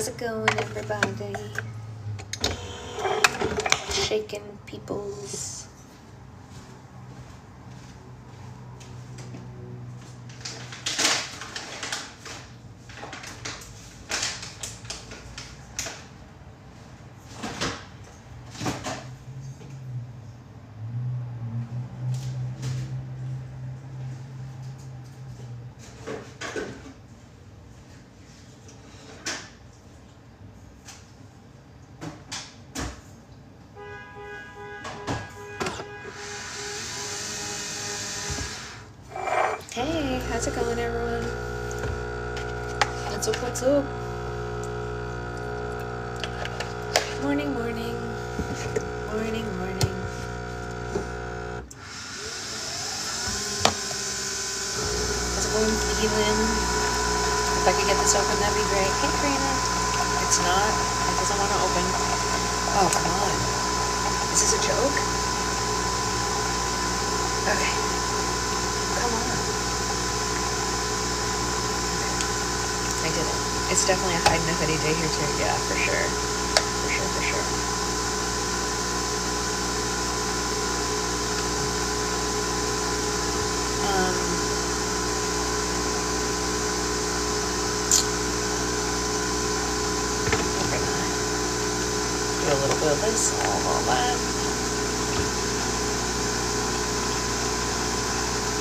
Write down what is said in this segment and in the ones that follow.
How's it going, everybody? Shaking peoples. Hey, how's it going, everyone? What's up, what's up? Morning, morning. Morning, morning. How's everyone feeling? If I could get this open, that'd be great. Hey, Karina. It's not. It doesn't want to open. Oh, come on. Is this a joke? Okay. Come on. I did it. It's definitely a hide in a hoodie day here too. Yeah, for sure. For sure, for sure. We're gonna do a little bit of this, all that.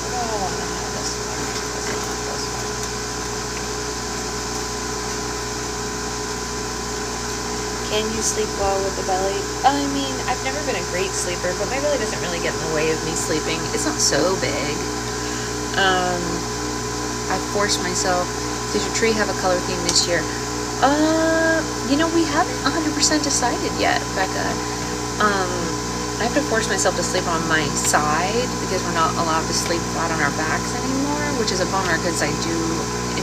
I don't want to have this one. This one. Can you sleep well with the belly? I mean, I've never been a great sleeper, but my belly doesn't really get in the way of me sleeping. It's not so big. I forced myself. Does your tree have a color theme this year? We haven't 100% decided yet, Becca. I have to force myself to sleep on my side because we're not allowed to sleep flat on our backs anymore, which is a bummer because I do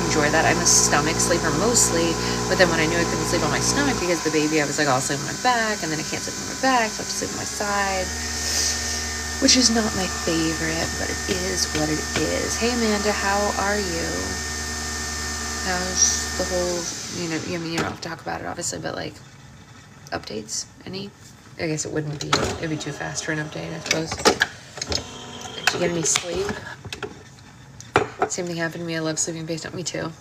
enjoy that. I'm a stomach sleeper mostly, but then when I knew I couldn't sleep on my stomach because the baby, I was like, I'll sleep on my back, and then I can't sleep on my back, so I have to sleep on my side, which is not my favorite, but it is what it is. Hey, Amanda, how are you? How's the whole, you don't have to talk about it, obviously, but, like, updates? Any? I guess it'd be too fast for an update, I suppose. Did you get any sleep? Same thing happened to me. I love sleeping face down. Me too.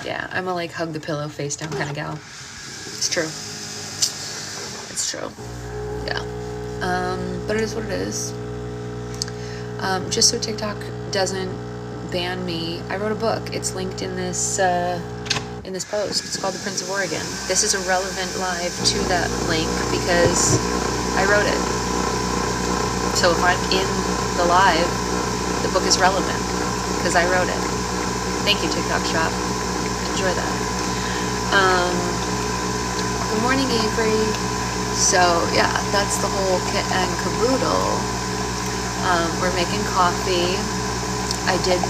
Yeah, I'm a, like, hug the pillow face down kind of gal. It's true. It's true. Yeah. But it is what it is. Just so TikTok doesn't ban me, I wrote a book. It's linked in this post. It's called The Prince of Oregon. This is a relevant live to that link because I wrote it. So if I'm in the live, the book is relevant because I wrote it. Thank you, TikTok shop. Enjoy that. Good morning, Avery. So yeah, that's the whole kit and caboodle. We're making coffee. I did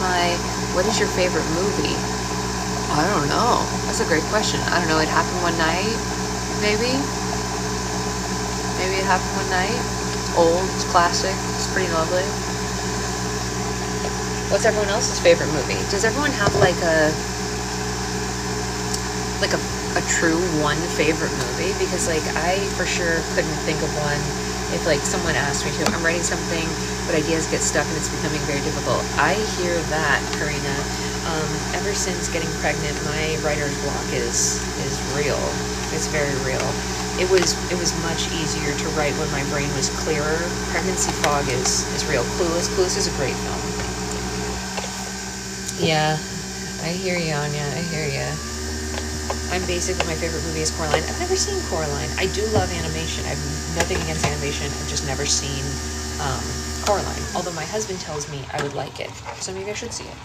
what is your favorite movie? I don't know. That's a great question. I don't know. It happened one night, maybe. Maybe it happened one night. Old, classic. It's pretty lovely. What's everyone else's favorite movie? Does everyone have like a true one favorite movie? Because like I for sure couldn't think of one if like someone asked me to. I'm writing something, but ideas get stuck and it's becoming very difficult. I hear that, Karina. Ever since getting pregnant, my writer's block is real. It's very real. It was much easier to write when my brain was clearer. Pregnancy fog is real. Clueless is a great film. Yeah, I hear you, Anya. I hear you. I'm basically, my favorite movie is Coraline. I've never seen Coraline. I do love animation. I have nothing against animation. I've just never seen Coraline. Although my husband tells me I would like it. So maybe I should see it.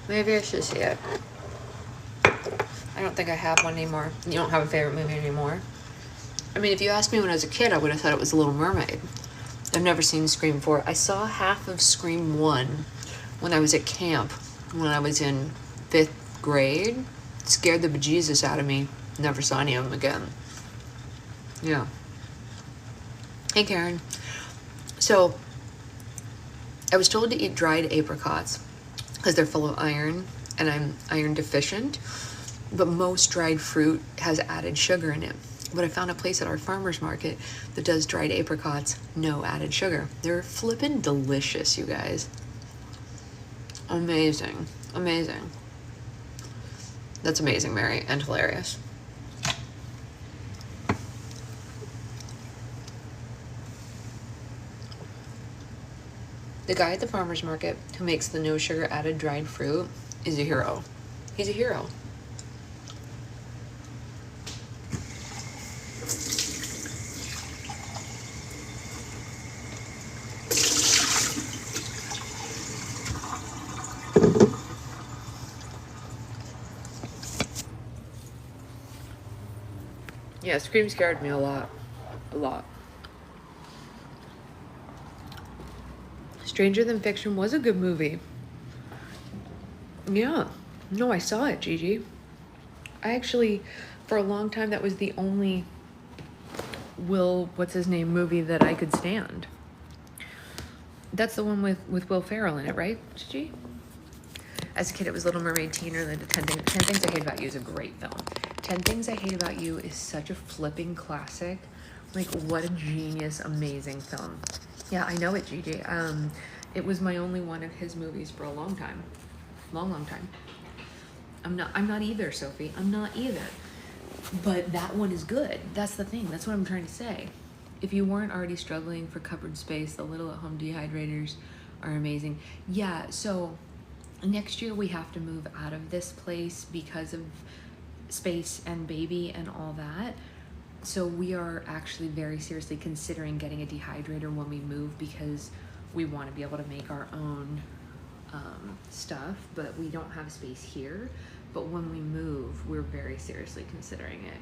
Maybe I should see it. I don't think I have one anymore. You don't have a favorite movie anymore? I mean, if you asked me when I was a kid, I would have thought it was The Little Mermaid. I've never seen Scream 4. I saw half of Scream 1 when I was at camp, when I was in 5th grade. It scared the bejesus out of me. Never saw any of them again. Yeah. Hey, Karen. So, I was told to eat dried apricots because they're full of iron, and I'm iron deficient. But most dried fruit has added sugar in it. But I found a place at our farmer's market that does dried apricots, no added sugar. They're flippin' delicious, you guys. Amazing. Amazing. That's amazing, Mary, and hilarious. The guy at the farmer's market who makes the no sugar added dried fruit is a hero. He's a hero. Yeah, Scream scared me a lot. A lot. Stranger Than Fiction was a good movie. Yeah. No, I saw it, Gigi. I actually, for a long time, that was the only what's his name movie that I could stand. That's the one with Will Ferrell in it, right, Gigi? As a kid, it was Little Mermaid, Teen, or the 10 Things I Hate About You is a great film. 10 Things I Hate About You is such a flipping classic. Like, what a genius, amazing film. Yeah, I know it, Gigi. It was my only one of his movies for a long time. Long time. I'm not either, Sophie. I'm not either. But that one is good. That's the thing. That's what I'm trying to say. If you weren't already struggling for cupboard space, the little at-home dehydrators are amazing. Yeah, so next year we have to move out of this place because of space and baby and all that. So we are actually very seriously considering getting a dehydrator when we move because we want to be able to make our own stuff, but we don't have space here. But when we move, we're very seriously considering it.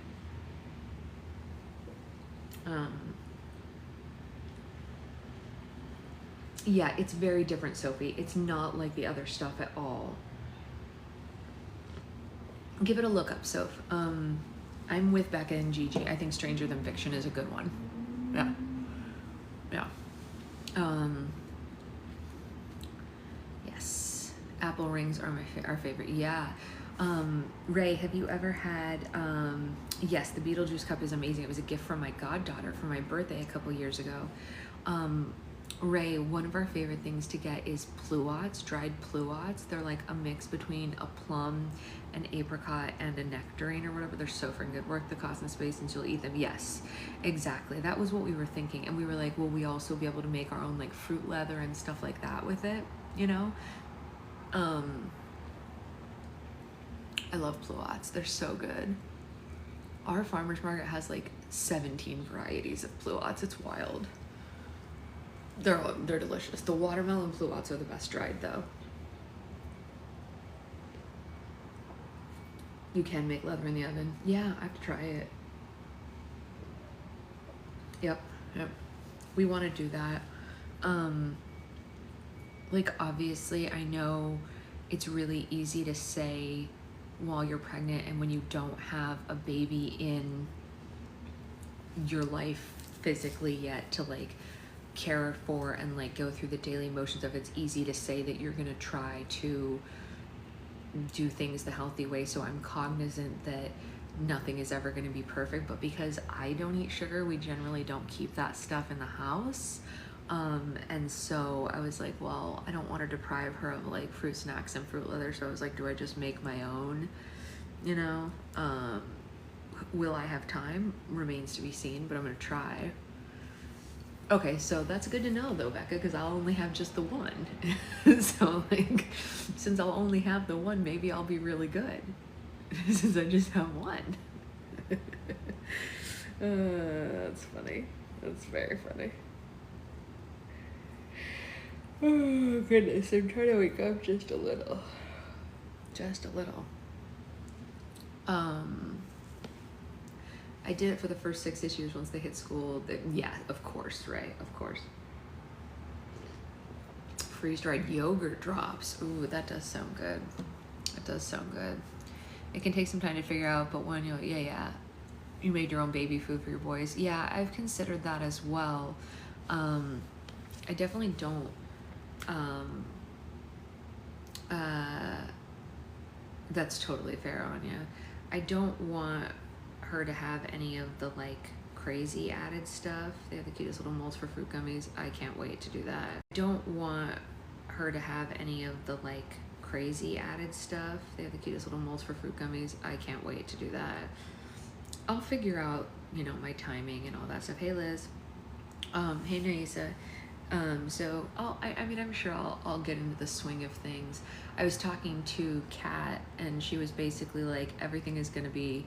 Yeah, it's very different, Sophie. It's not like the other stuff at all. Give it a look up, Soph. I'm with Becca and Gigi. I think Stranger Than Fiction is a good one. Yeah. Yes. Apple rings are our favorite. Yeah. Ray, have you ever had, yes, the Beetlejuice cup is amazing. It was a gift from my goddaughter for my birthday a couple years ago. Ray, one of our favorite things to get is pluots, dried pluots. They're like a mix between a plum, an apricot, and a nectarine or whatever. They're so freaking good. Work the cost and space and you'll eat them. Yes, exactly. That was what we were thinking. And we were like, will we also be able to make our own like fruit leather and stuff like that with it? You know? I love pluots. They're so good. Our farmer's market has like 17 varieties of pluots. It's wild. They're delicious. The watermelon pluots are the best dried though. You can make leather in the oven. Yeah, I have to try it. Yep. We want to do that. Like obviously I know it's really easy to say while you're pregnant and when you don't have a baby in your life physically yet to like care for and like go through the daily motions of it's easy to say that you're gonna try to do things the healthy way. So I'm cognizant that nothing is ever gonna be perfect, but because I don't eat sugar, we generally don't keep that stuff in the house. And so I was like, well, I don't want to deprive her of like fruit snacks and fruit leather. So I was like, do I just make my own, you know? Will I have time? Remains to be seen, but I'm going to try. Okay, so that's good to know though, Becca, because I'll only have just the one. So like, since I'll only have the one, maybe I'll be really good. Since I just have one. That's funny. That's very funny. Oh goodness, I'm trying to wake up just a little. I did it for the first 6 issues. Once they hit school, yeah, of course, right? Of course. Freeze-dried yogurt drops. Ooh, that does sound good. It does sound good. It can take some time to figure out, but when yeah, you made your own baby food for your boys. Yeah, I've considered that as well. I definitely don't. That's totally fair, Anya. I don't want her to have any of the like crazy added stuff. They have the cutest little molds for fruit gummies. I can't wait to do that. I don't want her to have any of the like crazy added stuff. They have the cutest little molds for fruit gummies. I can't wait to do that. I'll figure out, you know, my timing and all that stuff. Hey Liz. Hey Naisa. So I mean, I'm sure I'll get into the swing of things. I was talking to Kat and she was basically like, everything is going to be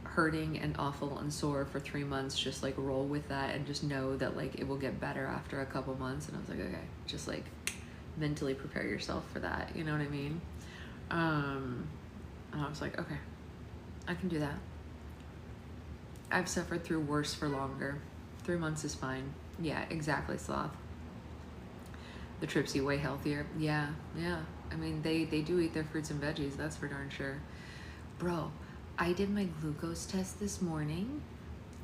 hurting and awful and sore for 3 months. Just like roll with that and just know that like it will get better after a couple months. And I was like, okay, just like mentally prepare yourself for that. You know what I mean? And I was like, okay, I can do that. I've suffered through worse for longer. 3 months is fine. Yeah, exactly, Sloth. The Tripsy way healthier. Yeah. I mean, they do eat their fruits and veggies, that's for darn sure. Bro, I did my glucose test this morning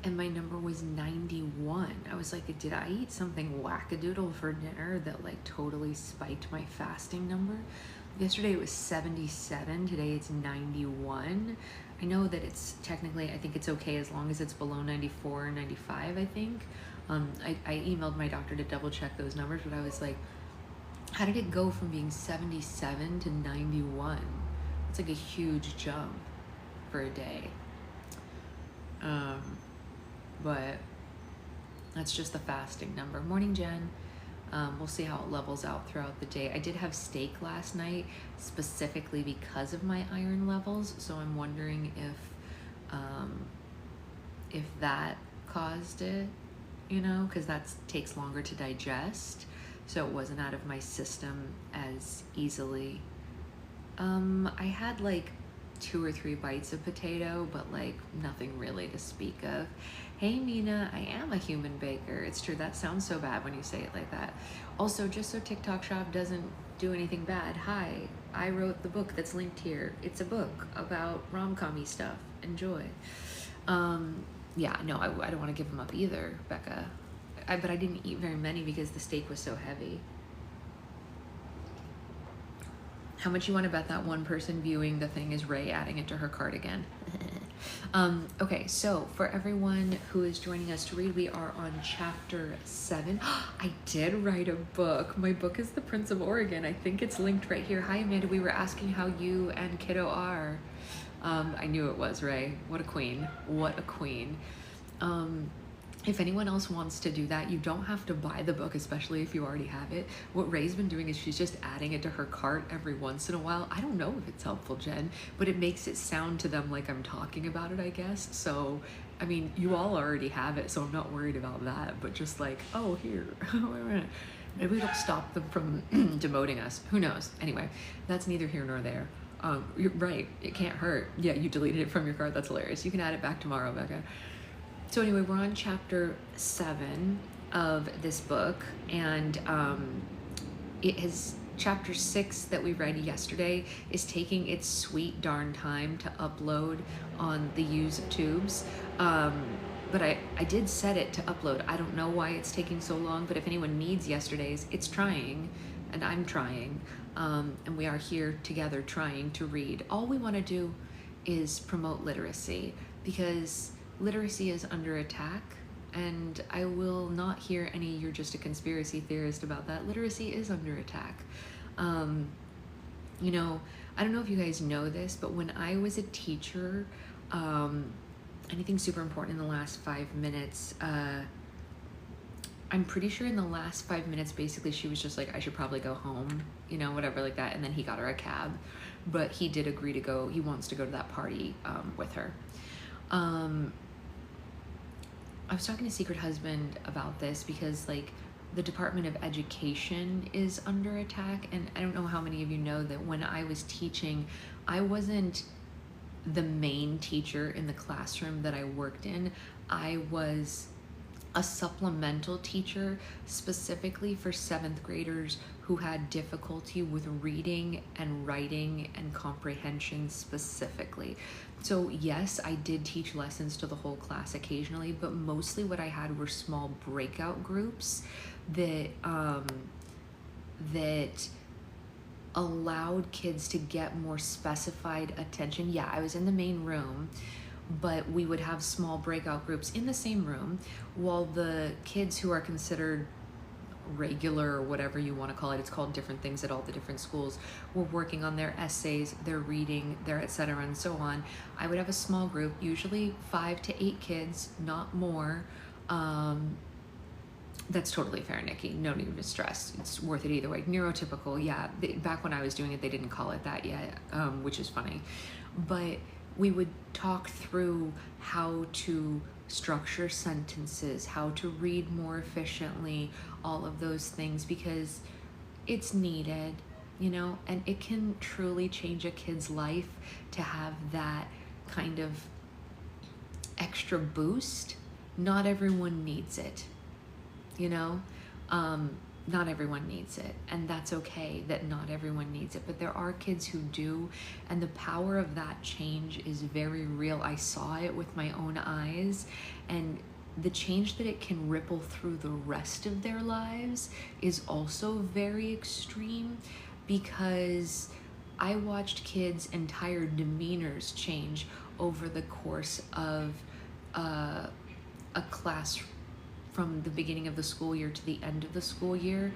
and my number was 91. I was like, did I eat something wackadoodle for dinner that like totally spiked my fasting number? Yesterday it was 77, today it's 91. I know that it's technically, I think it's okay as long as it's below 94 or 95, I think. I emailed my doctor to double check those numbers, but I was like, how did it go from being 77 to 91? It's like a huge jump for a day. But that's just the fasting number. Morning, Jen. We'll see how it levels out throughout the day. I did have steak last night specifically because of my iron levels, so I'm wondering if that caused it, you know, because that takes longer to digest, so it wasn't out of my system as easily. I had like 2 or 3 bites of potato, but like nothing really to speak of. Hey Mina, I am a human baker. It's true, that sounds so bad when you say it like that. Also, just so TikTok Shop doesn't do anything bad, hi, I wrote the book that's linked here. It's a book about rom-com-y stuff. Enjoy. Yeah, no, I don't want to give them up either, Becca. But I didn't eat very many because the steak was so heavy. How much you want to bet that one person viewing the thing is Ray adding it to her cart again? Okay, so for everyone who is joining us to read, we are on chapter 7. I did write a book. My book is The Prince of Oregon. I think it's linked right here. Hi, Amanda. We were asking how you and Kiddo are. I knew it was Ray. What a queen. What a queen. If anyone else wants to do that, you don't have to buy the book, especially if you already have it. What Ray's been doing is she's just adding it to her cart every once in a while. I don't know if it's helpful, Jen, but it makes it sound to them like I'm talking about it, I guess. So, I mean, you all already have it, so I'm not worried about that. But just like, oh, here, maybe it'll stop them from demoting us. Who knows? Anyway, that's neither here nor there. You're right, it can't hurt. Yeah, you deleted it from your cart. That's hilarious. You can add it back tomorrow, Becca. So anyway, we're on chapter 7 of this book, and chapter 6 that we read yesterday is taking its sweet darn time to upload on the YouTubes. But I did set it to upload. I don't know why it's taking so long, but if anyone needs yesterday's, it's trying, and I'm trying, and we are here together trying to read. All we want to do is promote literacy, because literacy is under attack, and I will not hear any "you're just a conspiracy theorist" about that. Literacy is under attack. You know, I don't know if you guys know this, but when I was a teacher, anything super important in the last 5 minutes, I'm pretty sure in the last 5 minutes, basically she was just like, I should probably go home, you know, whatever like that, and then he got her a cab, but he did agree to go. He wants to go to that party with her. I was talking to Secret Husband about this because like the Department of Education is under attack, and I don't know how many of you know that when I was teaching, I wasn't the main teacher in the classroom that I worked in. I was a supplemental teacher specifically for 7th graders who had difficulty with reading and writing and comprehension specifically. So yes, I did teach lessons to the whole class occasionally, but mostly what I had were small breakout groups that that allowed kids to get more specified attention. Yeah, I was in the main room, but we would have small breakout groups in the same room while the kids who are considered regular or whatever you want to call it, it's called different things at all the different schools, were working on their essays, their reading, their etc. and so on. I would have a small group, usually 5 to 8 kids, not more. That's totally fair, Nikki. No need to stress. It's worth it either way. Neurotypical, yeah. Back when I was doing it, they didn't call it that yet, which is funny. But we would talk through how to structure sentences, how to read more efficiently, all of those things, because it's needed, you know, and it can truly change a kid's life to have that kind of extra boost. Not everyone needs it. You know, not everyone needs it, and that's okay that not everyone needs it, but there are kids who do, and the power of that change is very real. I saw it with my own eyes, and the change that it can ripple through the rest of their lives is also very extreme, because I watched kids' entire demeanors change over the course of a class from the beginning of the school year to the end of the school year.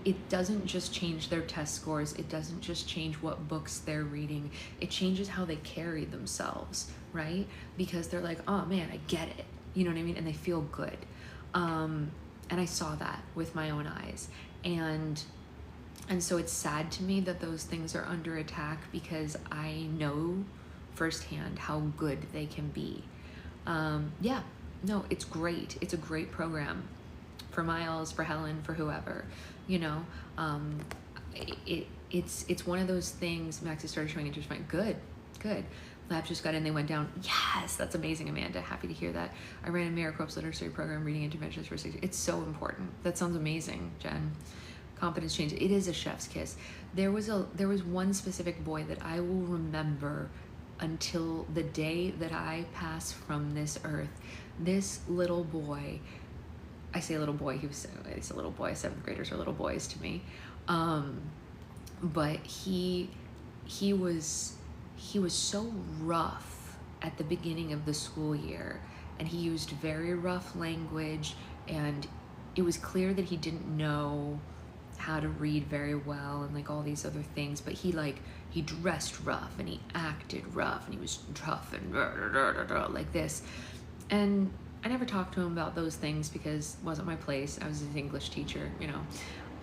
It doesn't just change their test scores. It doesn't just change what books they're reading. It changes how they carry themselves, right? Because they're like, oh man, I get it. You know what I mean? And they feel good. And I saw that with my own eyes. And so it's sad to me that those things are under attack, because I know firsthand how good they can be. Yeah. No, it's great. It's a great program for Miles, for Helen, for whoever, you know. It's one of those things. Max has started showing interest. Good. Lab just got in, they went down. Yes, that's amazing, Amanda. Happy to hear that. I ran a Maricorps Literacy program, reading interventions for 6 years. It's so important. That sounds amazing, Jen. Competence change. It is a chef's kiss. There was one specific boy that I will remember until the day that I pass from this earth. This little boy, I say little boy, he's a little boy, 7th graders are little boys to me. But he was so rough at the beginning of the school year, and he used very rough language, and it was clear that he didn't know how to read very well and like all these other things, but he dressed rough and he acted rough and he was tough and like this. And I never talked to him about those things because it wasn't my place. I was his English teacher, you know.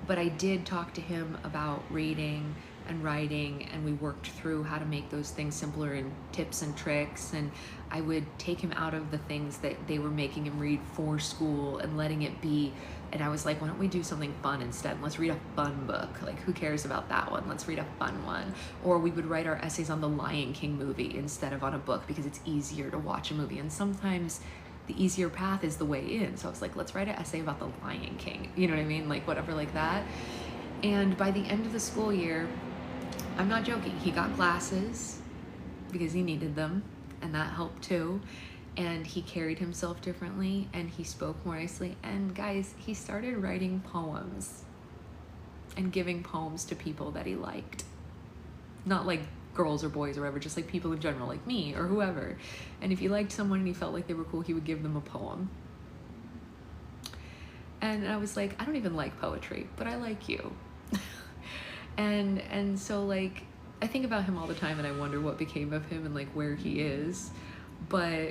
But I did talk to him about reading and writing, and we worked through how to make those things simpler and tips and tricks. And I would take him out of the things that they were making him read for school and letting it be. And I was like, why don't we do something fun instead? Let's read a fun book. Like, who cares about that one? Let's read a fun one. Or we would write our essays on the Lion King movie instead of on a book, because it's easier to watch a movie. And sometimes the easier path is the way in. So I was like, let's write an essay about the Lion King. You know what I mean? Like, whatever like that. And by the end of the school year, I'm not joking, he got glasses because he needed them, and that helped too. And he carried himself differently, and he spoke more nicely. And guys, he started writing poems and giving poems to people that he liked. Not like girls or boys or whatever, just like people in general, like me or whoever. And if he liked someone and he felt like they were cool, he would give them a poem. And I was like, I don't even like poetry, but I like you. and so like, I think about him all the time, and I wonder what became of him and like where he is. But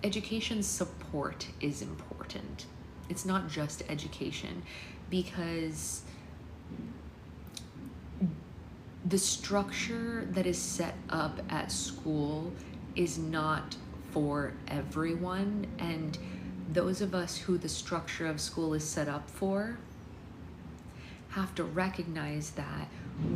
education support is important. It's not just education, because the structure that is set up at school is not for everyone, and those of us who the structure of school is set up for have to recognize that,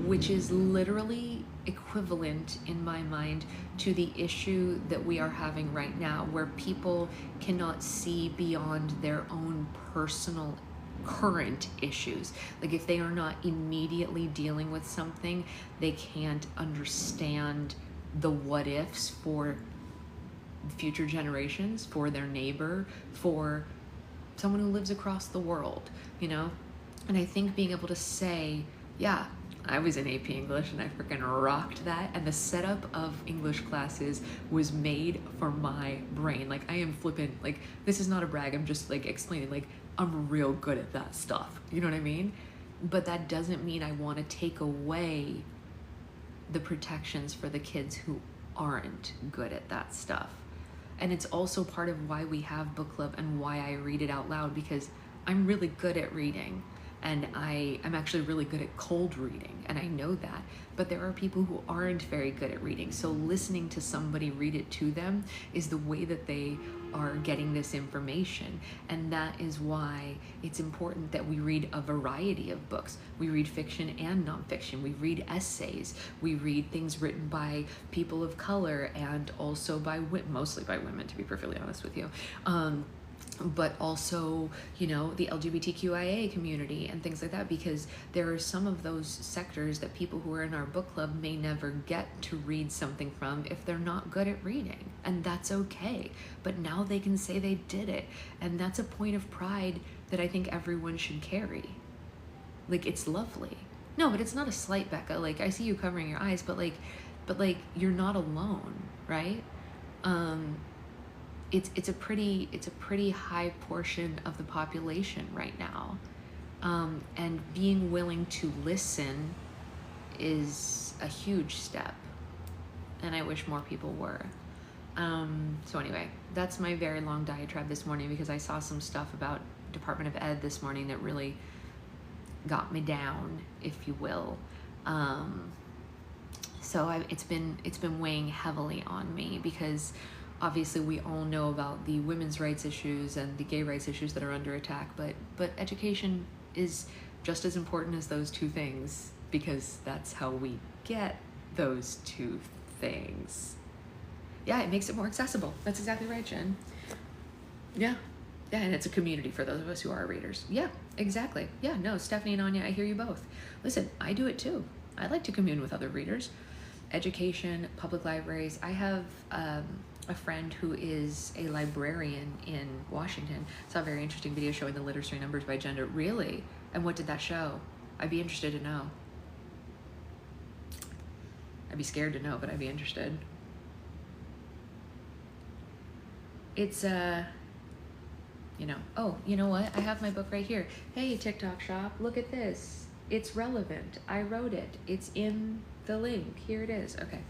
which is literally equivalent in my mind to the issue that we are having right now, where people cannot see beyond their own personal current issues. Like if they are not immediately dealing with something, they can't understand the what ifs for future generations, for their neighbor, for someone who lives across the world, you know? And I think being able to say, yeah, I was in AP English and I freaking rocked that, and the setup of English classes was made for my brain. Like I am flippant, like this is not a brag, I'm just like explaining, like I'm real good at that stuff, you know what I mean? But that doesn't mean I want to take away the protections for the kids who aren't good at that stuff. And it's also part of why we have book club and why I read it out loud, because I'm really good at reading, and I'm actually really good at cold reading, and I know that. But there are people who aren't very good at reading, so listening to somebody read it to them is the way that they are getting this information. And that is why it's important that we read a variety of books. We read fiction and nonfiction. We read essays. We read things written by people of color, and also by mostly by women, to be perfectly honest with you. But also, you know, the LGBTQIA community and things like that, because there are some of those sectors that people who are in our book club may never get to read something from if they're not good at reading, and that's okay. But now they can say they did it, and that's a point of pride that I think everyone should carry. Like, it's lovely. No, but it's not a slight, Becca. Like, I see you covering your eyes, but you're not alone, right? It's a pretty high portion of the population right now, and being willing to listen is a huge step, and I wish more people were. So anyway, that's my very long diatribe this morning, because I saw some stuff about Department of Ed this morning that really got me down, if you will. So it's been weighing heavily on me, because obviously we all know about the women's rights issues and the gay rights issues that are under attack, but education is just as important as those two things, because that's how we get those two things. Yeah, it makes it more accessible. That's exactly right, Jen. Yeah, and it's a community for those of us who are readers. Yeah, exactly. Yeah, no, Stephanie and Anya, I hear you both. Listen, I do it too. I like to commune with other readers. Education, public libraries. I have a friend who is a librarian in Washington. Saw a very interesting video showing the literacy numbers by gender. Really? And what did that show? I'd be interested to know. I'd be scared to know, but I'd be interested. It's, you know, oh, you know what? I have my book right here. Hey, TikTok shop, look at this. It's relevant. I wrote it. It's in the link. Here it is. Okay.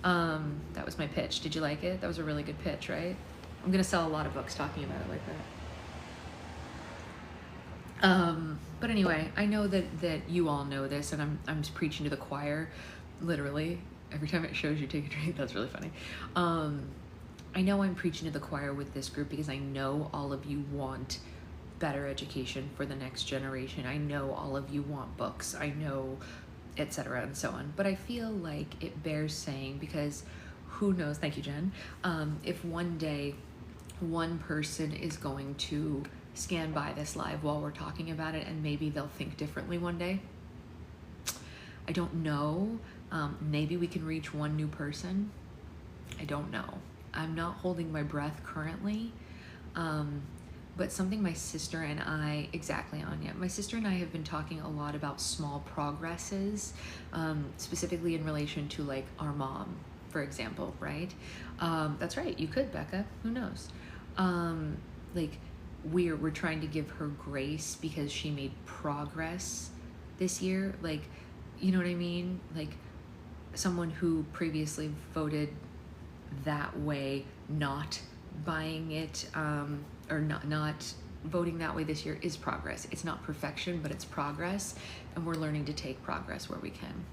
That was my pitch. Did you like it? That was a really good pitch, right? I'm gonna sell a lot of books talking about it like that. But anyway, I know that you all know this, and I'm just preaching to the choir, literally. Every time it shows you take a drink, that's really funny. I know I'm preaching to the choir with this group, because I know all of you want better education for the next generation. I know all of you want books. I know, etc. and so on. But I feel like it bears saying, because who knows, thank you, Jen, if one day one person is going to scan by this live while we're talking about it, and maybe they'll think differently one day. I don't know. Maybe we can reach one new person. I don't know. I'm not holding my breath currently. But something my sister and I, exactly, Anya, my sister and I have been talking a lot about small progresses, specifically in relation to like our mom, for example, right? That's right, you could, Becca, who knows? Like we're trying to give her grace because she made progress this year. Like, you know what I mean? Like someone who previously voted that way, not buying it, or not voting that way this year is progress. It's not perfection, but it's progress, and we're learning to take progress where we can.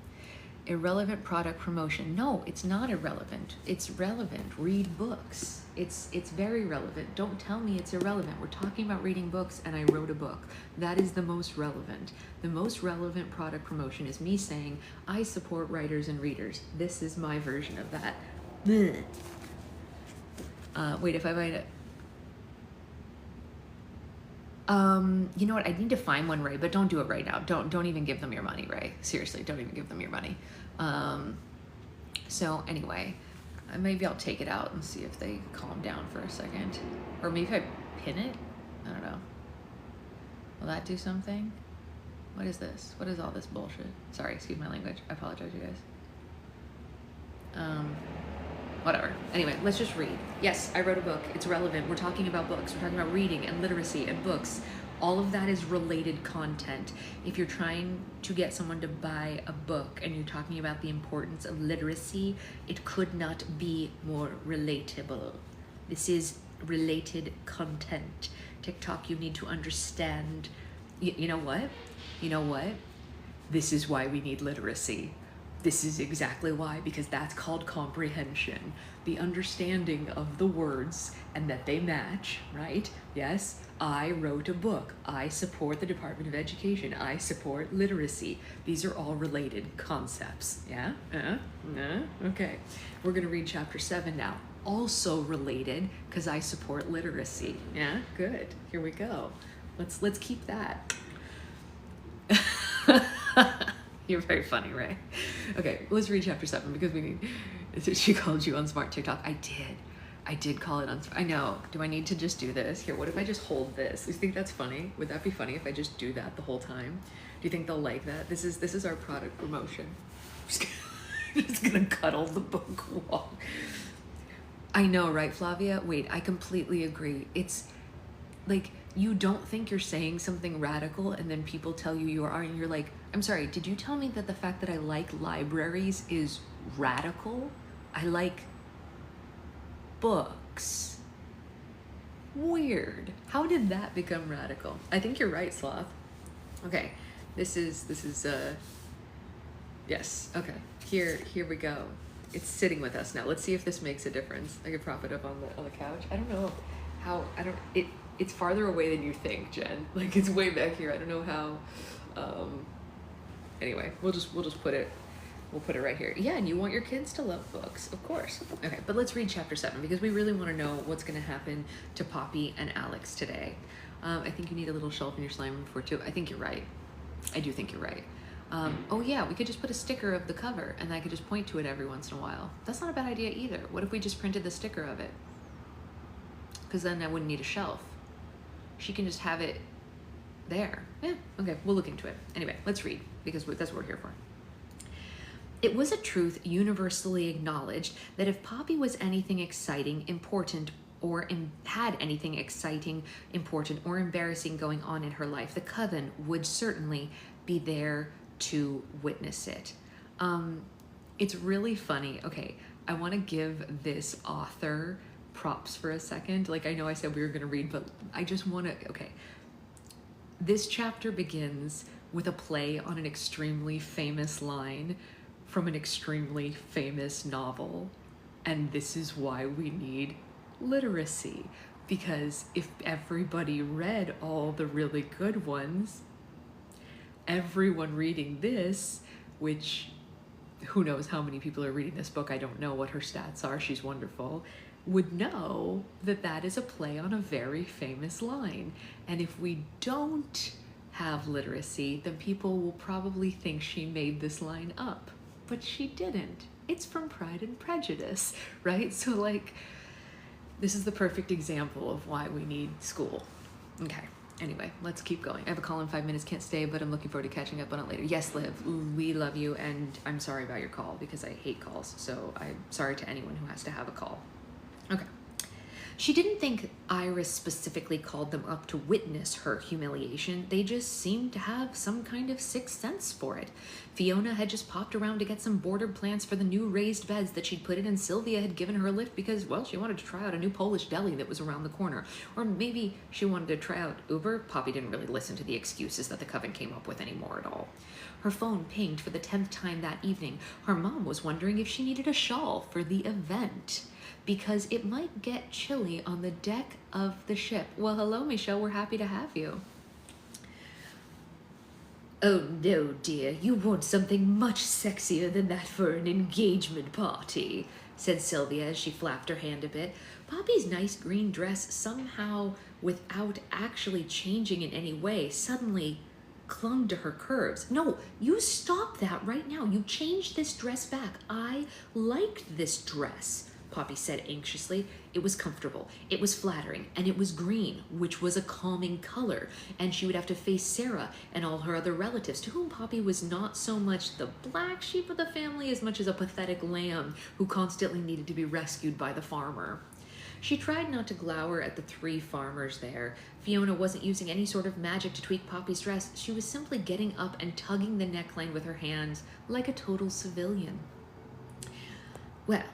Irrelevant product promotion. No, it's not irrelevant. It's relevant. Read books. It's very relevant. Don't tell me it's irrelevant. We're talking about reading books and I wrote a book. That is the most relevant. The most relevant product promotion is me saying, I support writers and readers. This is my version of that. Wait, if I write it. You know what? I need to find one, Ray, but don't do it right now. Don't even give them your money, Ray. Seriously, don't even give them your money. So anyway, maybe I'll take it out and see if they calm down for a second. Or maybe if I pin it? I don't know. Will that do something? What is this? What is all this bullshit? Sorry, excuse my language. I apologize, you guys. Whatever. Anyway, let's just read. Yes, I wrote a book. It's relevant. We're talking about books. We're talking about reading and literacy and books. All of that is related content. If you're trying to get someone to buy a book and you're talking about the importance of literacy, it could not be more relatable. This is related content. TikTok, you need to understand. You know what? You know what? This is why we need literacy. This is exactly why, because that's called comprehension. The understanding of the words and that they match, right? Yes, I wrote a book. I support the Department of Education. I support literacy. These are all related concepts, yeah? Okay, we're gonna read chapter 7 now. Also related, because I support literacy, yeah? Good, here we go. Let's keep that. You're very funny, Ray. Okay, let's read chapter 7 because we need. She called you unsmart TikTok. I did call it unsmart. I know. Do I need to just do this? Here, what if I just hold this? You think that's funny? Would that be funny if I just do that the whole time? Do you think they'll like that? This is our product promotion. I'm just gonna cuddle the book wall. I know, right, Flavia? Wait, I completely agree. It's like, you don't think you're saying something radical and then people tell you you are, and you're like, I'm sorry, did you tell me that the fact that I like libraries is radical? I like books. Weird. How did that become radical? I think you're right, Sloth. Okay, this is yes, okay, here we go. It's sitting with us now. Let's see if this makes a difference. I could prop it up on the couch. I don't know how, it's farther away than you think, Jen. Like, it's way back here. I don't know how, anyway, we'll just put it right here. Yeah, and you want your kids to love books, of course. Okay, but let's read chapter 7 because we really want to know what's going to happen to Poppy and Alex today. I think you need a little shelf in your slime room for too. I think you're right. I do think you're right. Oh yeah, we could just put a sticker of the cover and I could just point to it every once in a while. That's not a bad idea either. What if we just printed the sticker of it? Because then I wouldn't need a shelf. She can just have it there. Yeah, okay, we'll look into it. Anyway, let's read, because that's what we're here for. It was a truth universally acknowledged that if Poppy was anything exciting, important, or had anything exciting, important, or embarrassing going on in her life, the Coven would certainly be there to witness it. It's really funny. Okay, I want to give this author props for a second. Like, I know I said we were going to read, but I just want to, okay. This chapter begins with a play on an extremely famous line from an extremely famous novel. And this is why we need literacy. Because if everybody read all the really good ones, everyone reading this, which who knows how many people are reading this book, I don't know what her stats are, she's wonderful, would know that that is a play on a very famous line. And if we don't have literacy, then people will probably think she made this line up, but she didn't. It's from Pride and Prejudice, right? So like, this is the perfect example of why we need school. Okay, anyway, let's keep going. I have a call in 5 minutes, can't stay, but I'm looking forward to catching up on it later. Yes, Liv, we love you, and I'm sorry about your call because I hate calls, so I'm sorry to anyone who has to have a call. Okay. She didn't think Iris specifically called them up to witness her humiliation. They just seemed to have some kind of sixth sense for it. Fiona had just popped around to get some bordered plants for the new raised beds that she'd put in, and Sylvia had given her a lift because, well, she wanted to try out a new Polish deli that was around the corner. Or maybe she wanted to try out Uber. Poppy didn't really listen to the excuses that the coven came up with anymore at all. Her phone pinged for the 10th time that evening. Her mom was wondering if she needed a shawl for the event, because it might get chilly on the deck of the ship. Well, hello, Michelle. We're happy to have you. Oh, no, dear. You want something much sexier than that for an engagement party, said Sylvia as she flapped her hand a bit. Poppy's nice green dress somehow, without actually changing in any way, suddenly clung to her curves. No, you stop that right now. You change this dress back. I liked this dress, Poppy said anxiously. It was comfortable, it was flattering, and it was green, which was a calming color, and she would have to face Sarah and all her other relatives, to whom Poppy was not so much the black sheep of the family as much as a pathetic lamb who constantly needed to be rescued by the farmer. She tried not to glower at the 3 farmers there. Fiona wasn't using any sort of magic to tweak Poppy's dress. She was simply getting up and tugging the neckline with her hands like a total civilian. Well,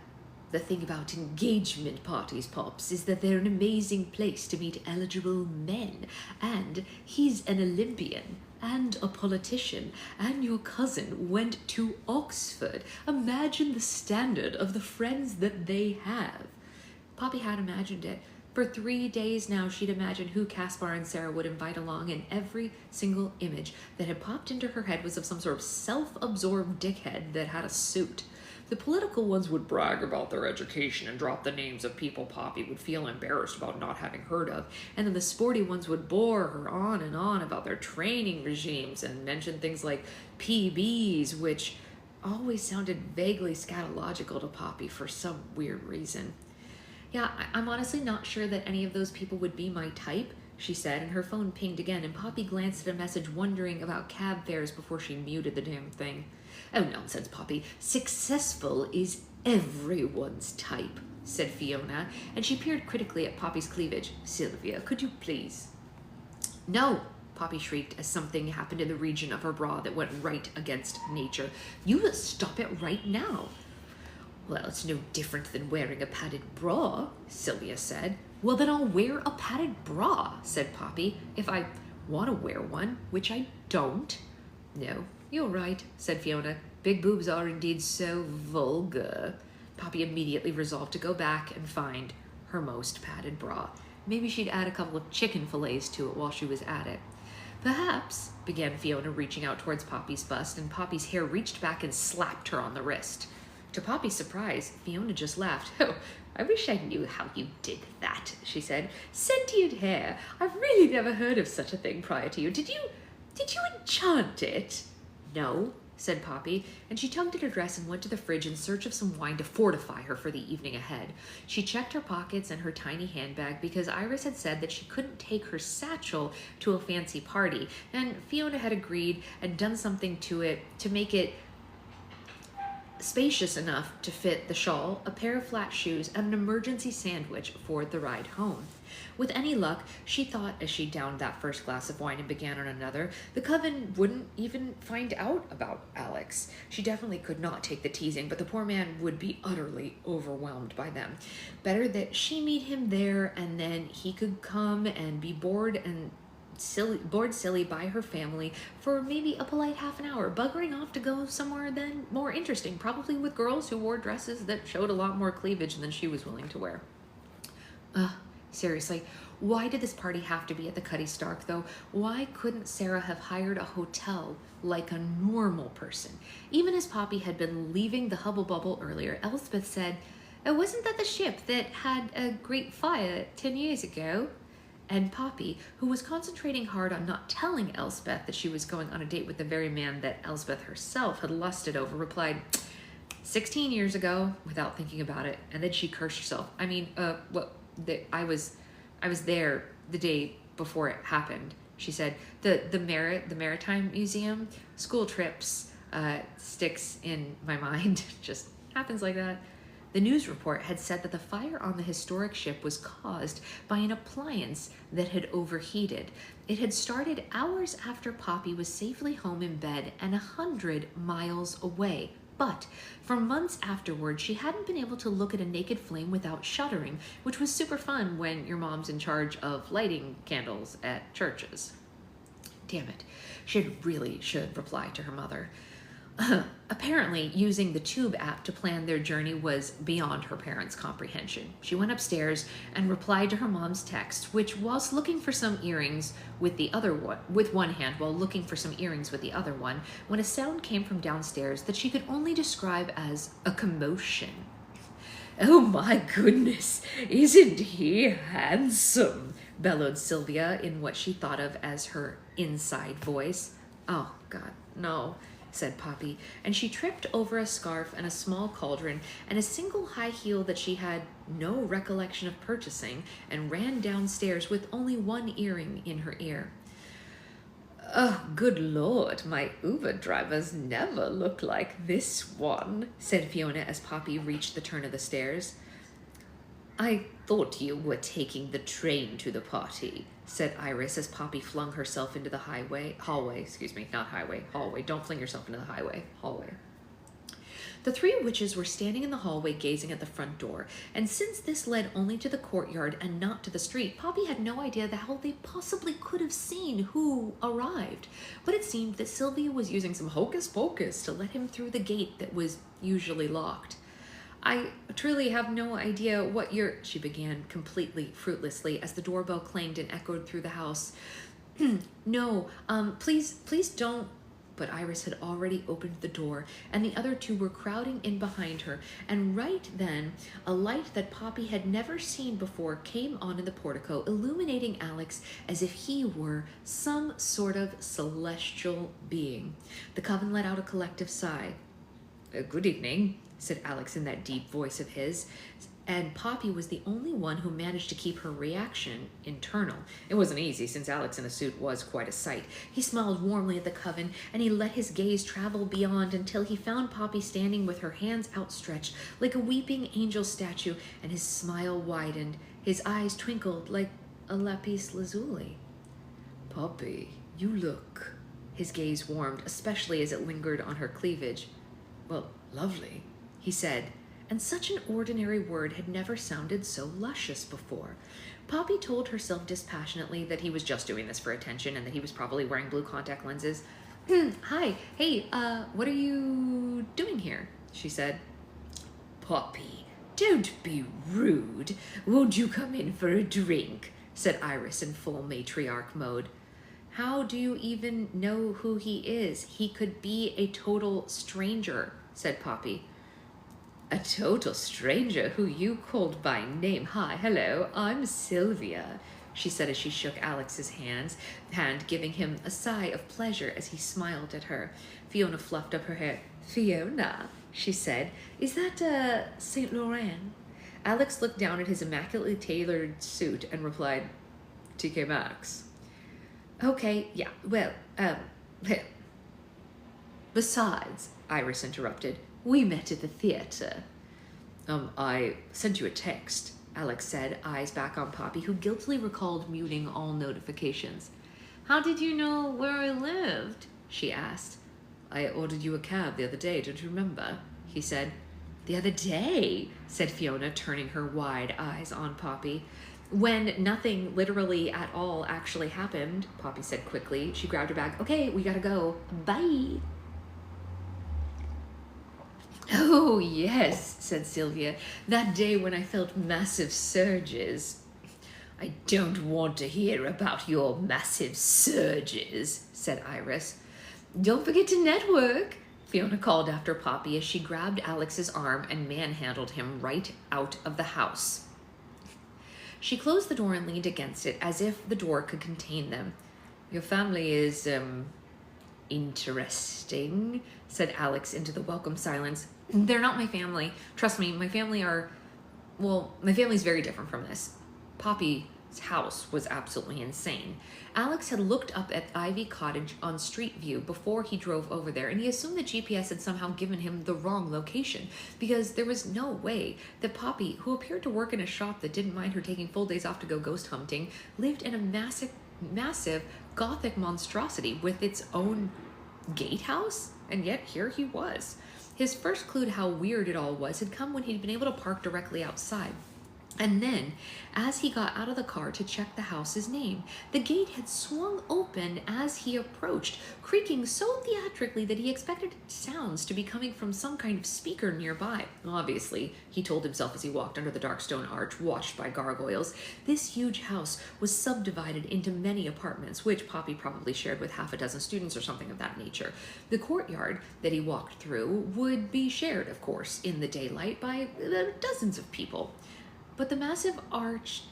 the thing about engagement parties, Pops, is that they're an amazing place to meet eligible men. And he's an Olympian and a politician, and your cousin went to Oxford. Imagine the standard of the friends that they have. Poppy had imagined it. For 3 days now, she'd imagined who Caspar and Sarah would invite along, and every single image that had popped into her head was of some sort of self-absorbed dickhead that had a suit. The political ones would brag about their education and drop the names of people Poppy would feel embarrassed about not having heard of, and then the sporty ones would bore her on and on about their training regimes and mention things like PBs, which always sounded vaguely scatological to Poppy for some weird reason. Yeah, I'm honestly not sure that any of those people would be my type, she said, and her phone pinged again, and Poppy glanced at a message wondering about cab fares before she muted the damn thing. Oh, nonsense, Poppy. Successful is everyone's type, said Fiona, and she peered critically at Poppy's cleavage. Sylvia, could you please? No, Poppy shrieked as something happened in the region of her bra that went right against nature. You stop it right now. Well, it's no different than wearing a padded bra, Sylvia said. Well, then I'll wear a padded bra, said Poppy, if I want to wear one, which I don't. No, you're right, said Fiona. Big boobs are indeed so vulgar. Poppy immediately resolved to go back and find her most padded bra. Maybe she'd add a couple of chicken fillets to it while she was at it. Perhaps, began Fiona, reaching out towards Poppy's bust, and Poppy's hair reached back and slapped her on the wrist. To Poppy's surprise, Fiona just laughed. Oh, I wish I knew how you did that, she said. Sentient hair. I've really never heard of such a thing prior to you. Did you enchant it? No, said Poppy, and she tugged at her dress and went to the fridge in search of some wine to fortify her for the evening ahead. She checked her pockets and her tiny handbag because Iris had said that she couldn't take her satchel to a fancy party, and Fiona had agreed and done something to it to make it spacious enough to fit the shawl, a pair of flat shoes, and an emergency sandwich for the ride home. With any luck, she thought as she downed that first glass of wine and began on another, the coven wouldn't even find out about Alex. She definitely could not take the teasing, but the poor man would be utterly overwhelmed by them. Better that she meet him there, and then he could come and be bored silly by her family for maybe a polite half an hour, buggering off to go somewhere then more interesting, probably with girls who wore dresses that showed a lot more cleavage than she was willing to wear. Seriously, why did this party have to be at the Cuddy Stark, though? Why couldn't Sarah have hired a hotel like a normal person? Even as Poppy had been leaving the Hubble Bubble earlier, Elspeth said, "Oh, wasn't that the ship that had a great fire 10 years ago?" And Poppy, who was concentrating hard on not telling Elspeth that she was going on a date with the very man that Elspeth herself had lusted over, replied, 16 years ago, without thinking about it, and then she cursed herself. I was there the day before it happened, she said. The Maritime Museum, school trips, sticks in my mind, just happens like that. The news report had said that the fire on the historic ship was caused by an appliance that had overheated. It had started hours after Poppy was safely home in bed and 100 miles away. But for months afterward, she hadn't been able to look at a naked flame without shuddering, which was super fun when your mom's in charge of lighting candles at churches. Damn it. She really should reply to her mother. Apparently, using the Tube app to plan their journey was beyond her parents' comprehension. She went upstairs and replied to her mom's text, which, whilst looking for some earrings with one hand while looking for some earrings with the other one, when a sound came from downstairs that she could only describe as a commotion. "Oh my goodness, isn't he handsome?" bellowed Sylvia in what she thought of as her inside voice. "Oh God, no," said Poppy, and she tripped over a scarf and a small cauldron and a single high heel that she had no recollection of purchasing, and ran downstairs with only one earring in her ear. "Oh, good Lord, my Uber drivers never look like this one," said Fiona as Poppy reached the turn of the stairs. "I thought you were taking the train to the party," said Iris as Poppy flung herself into the hallway. Don't fling yourself into the hallway. The three witches were standing in the hallway gazing at the front door, and since this led only to the courtyard and not to the street, Poppy had no idea how they possibly could have seen who arrived. But it seemed that Sylvia was using some hocus pocus to let him through the gate that was usually locked. "I truly have no idea what you're," she began completely fruitlessly as the doorbell clanged and echoed through the house. "No, please don't." But Iris had already opened the door, and the other two were crowding in behind her, and right then, a light that Poppy had never seen before came on in the portico, illuminating Alex as if he were some sort of celestial being. The coven let out a collective sigh. "Good evening," said Alex in that deep voice of his, and Poppy was the only one who managed to keep her reaction internal. It wasn't easy, since Alex in a suit was quite a sight. He smiled warmly at the coven, and he let his gaze travel beyond until he found Poppy standing with her hands outstretched like a weeping angel statue, and his smile widened. His eyes twinkled like a lapis lazuli. "Poppy, you look..." His gaze warmed, especially as it lingered on her cleavage. "Well, lovely," he said, and such an ordinary word had never sounded so luscious before. Poppy told herself dispassionately that he was just doing this for attention and that he was probably wearing blue contact lenses. "Hi, hey, what are you doing here?" she said. "Poppy, don't be rude. Won't you come in for a drink?" said Iris in full matriarch mode. "How do you even know who he is? He could be a total stranger," said Poppy. "A total stranger who you called by name. Hi, hello, I'm Sylvia," she said as she shook Alex's hand, giving him a sigh of pleasure as he smiled at her. Fiona fluffed up her hair. "Fiona," she said, "is that Saint Laurent?" Alex looked down at his immaculately tailored suit and replied, "TK Maxx." "Okay, yeah, well, besides," Iris interrupted, "we met at the theater." I sent you a text," Alex said, eyes back on Poppy, who guiltily recalled muting all notifications. "How did you know where I lived?" she asked. "I ordered you a cab the other day, don't you remember?" he said. "The other day?" said Fiona, turning her wide eyes on Poppy. "When nothing literally at all actually happened," Poppy said quickly. She grabbed her bag. "Okay, we gotta go. Bye." "Oh, yes," said Sylvia. "That day when I felt massive surges." "I don't want to hear about your massive surges," said Iris. "Don't forget to network," Fiona called after Poppy as she grabbed Alex's arm and manhandled him right out of the house. She closed the door and leaned against it as if the door could contain them. "Your family is, interesting," said Alex into the welcome silence. "They're not my family. Trust me, my family's very different from this." Poppy house was absolutely insane. Alex had looked up at Ivy Cottage on Street View before he drove over there, and he assumed the GPS had somehow given him the wrong location, because there was no way that Poppy, who appeared to work in a shop that didn't mind her taking full days off to go ghost hunting, lived in a massive Gothic monstrosity with its own gatehouse, and yet here he was. His first clue to how weird it all was had come when he'd been able to park directly outside. And then, as he got out of the car to check the house's name, the gate had swung open as he approached, creaking so theatrically that he expected sounds to be coming from some kind of speaker nearby. Obviously, he told himself as he walked under the dark stone arch, watched by gargoyles, this huge house was subdivided into many apartments, which Poppy probably shared with half a dozen students or something of that nature. The courtyard that he walked through would be shared, of course, in the daylight by dozens of people. But the massive arched,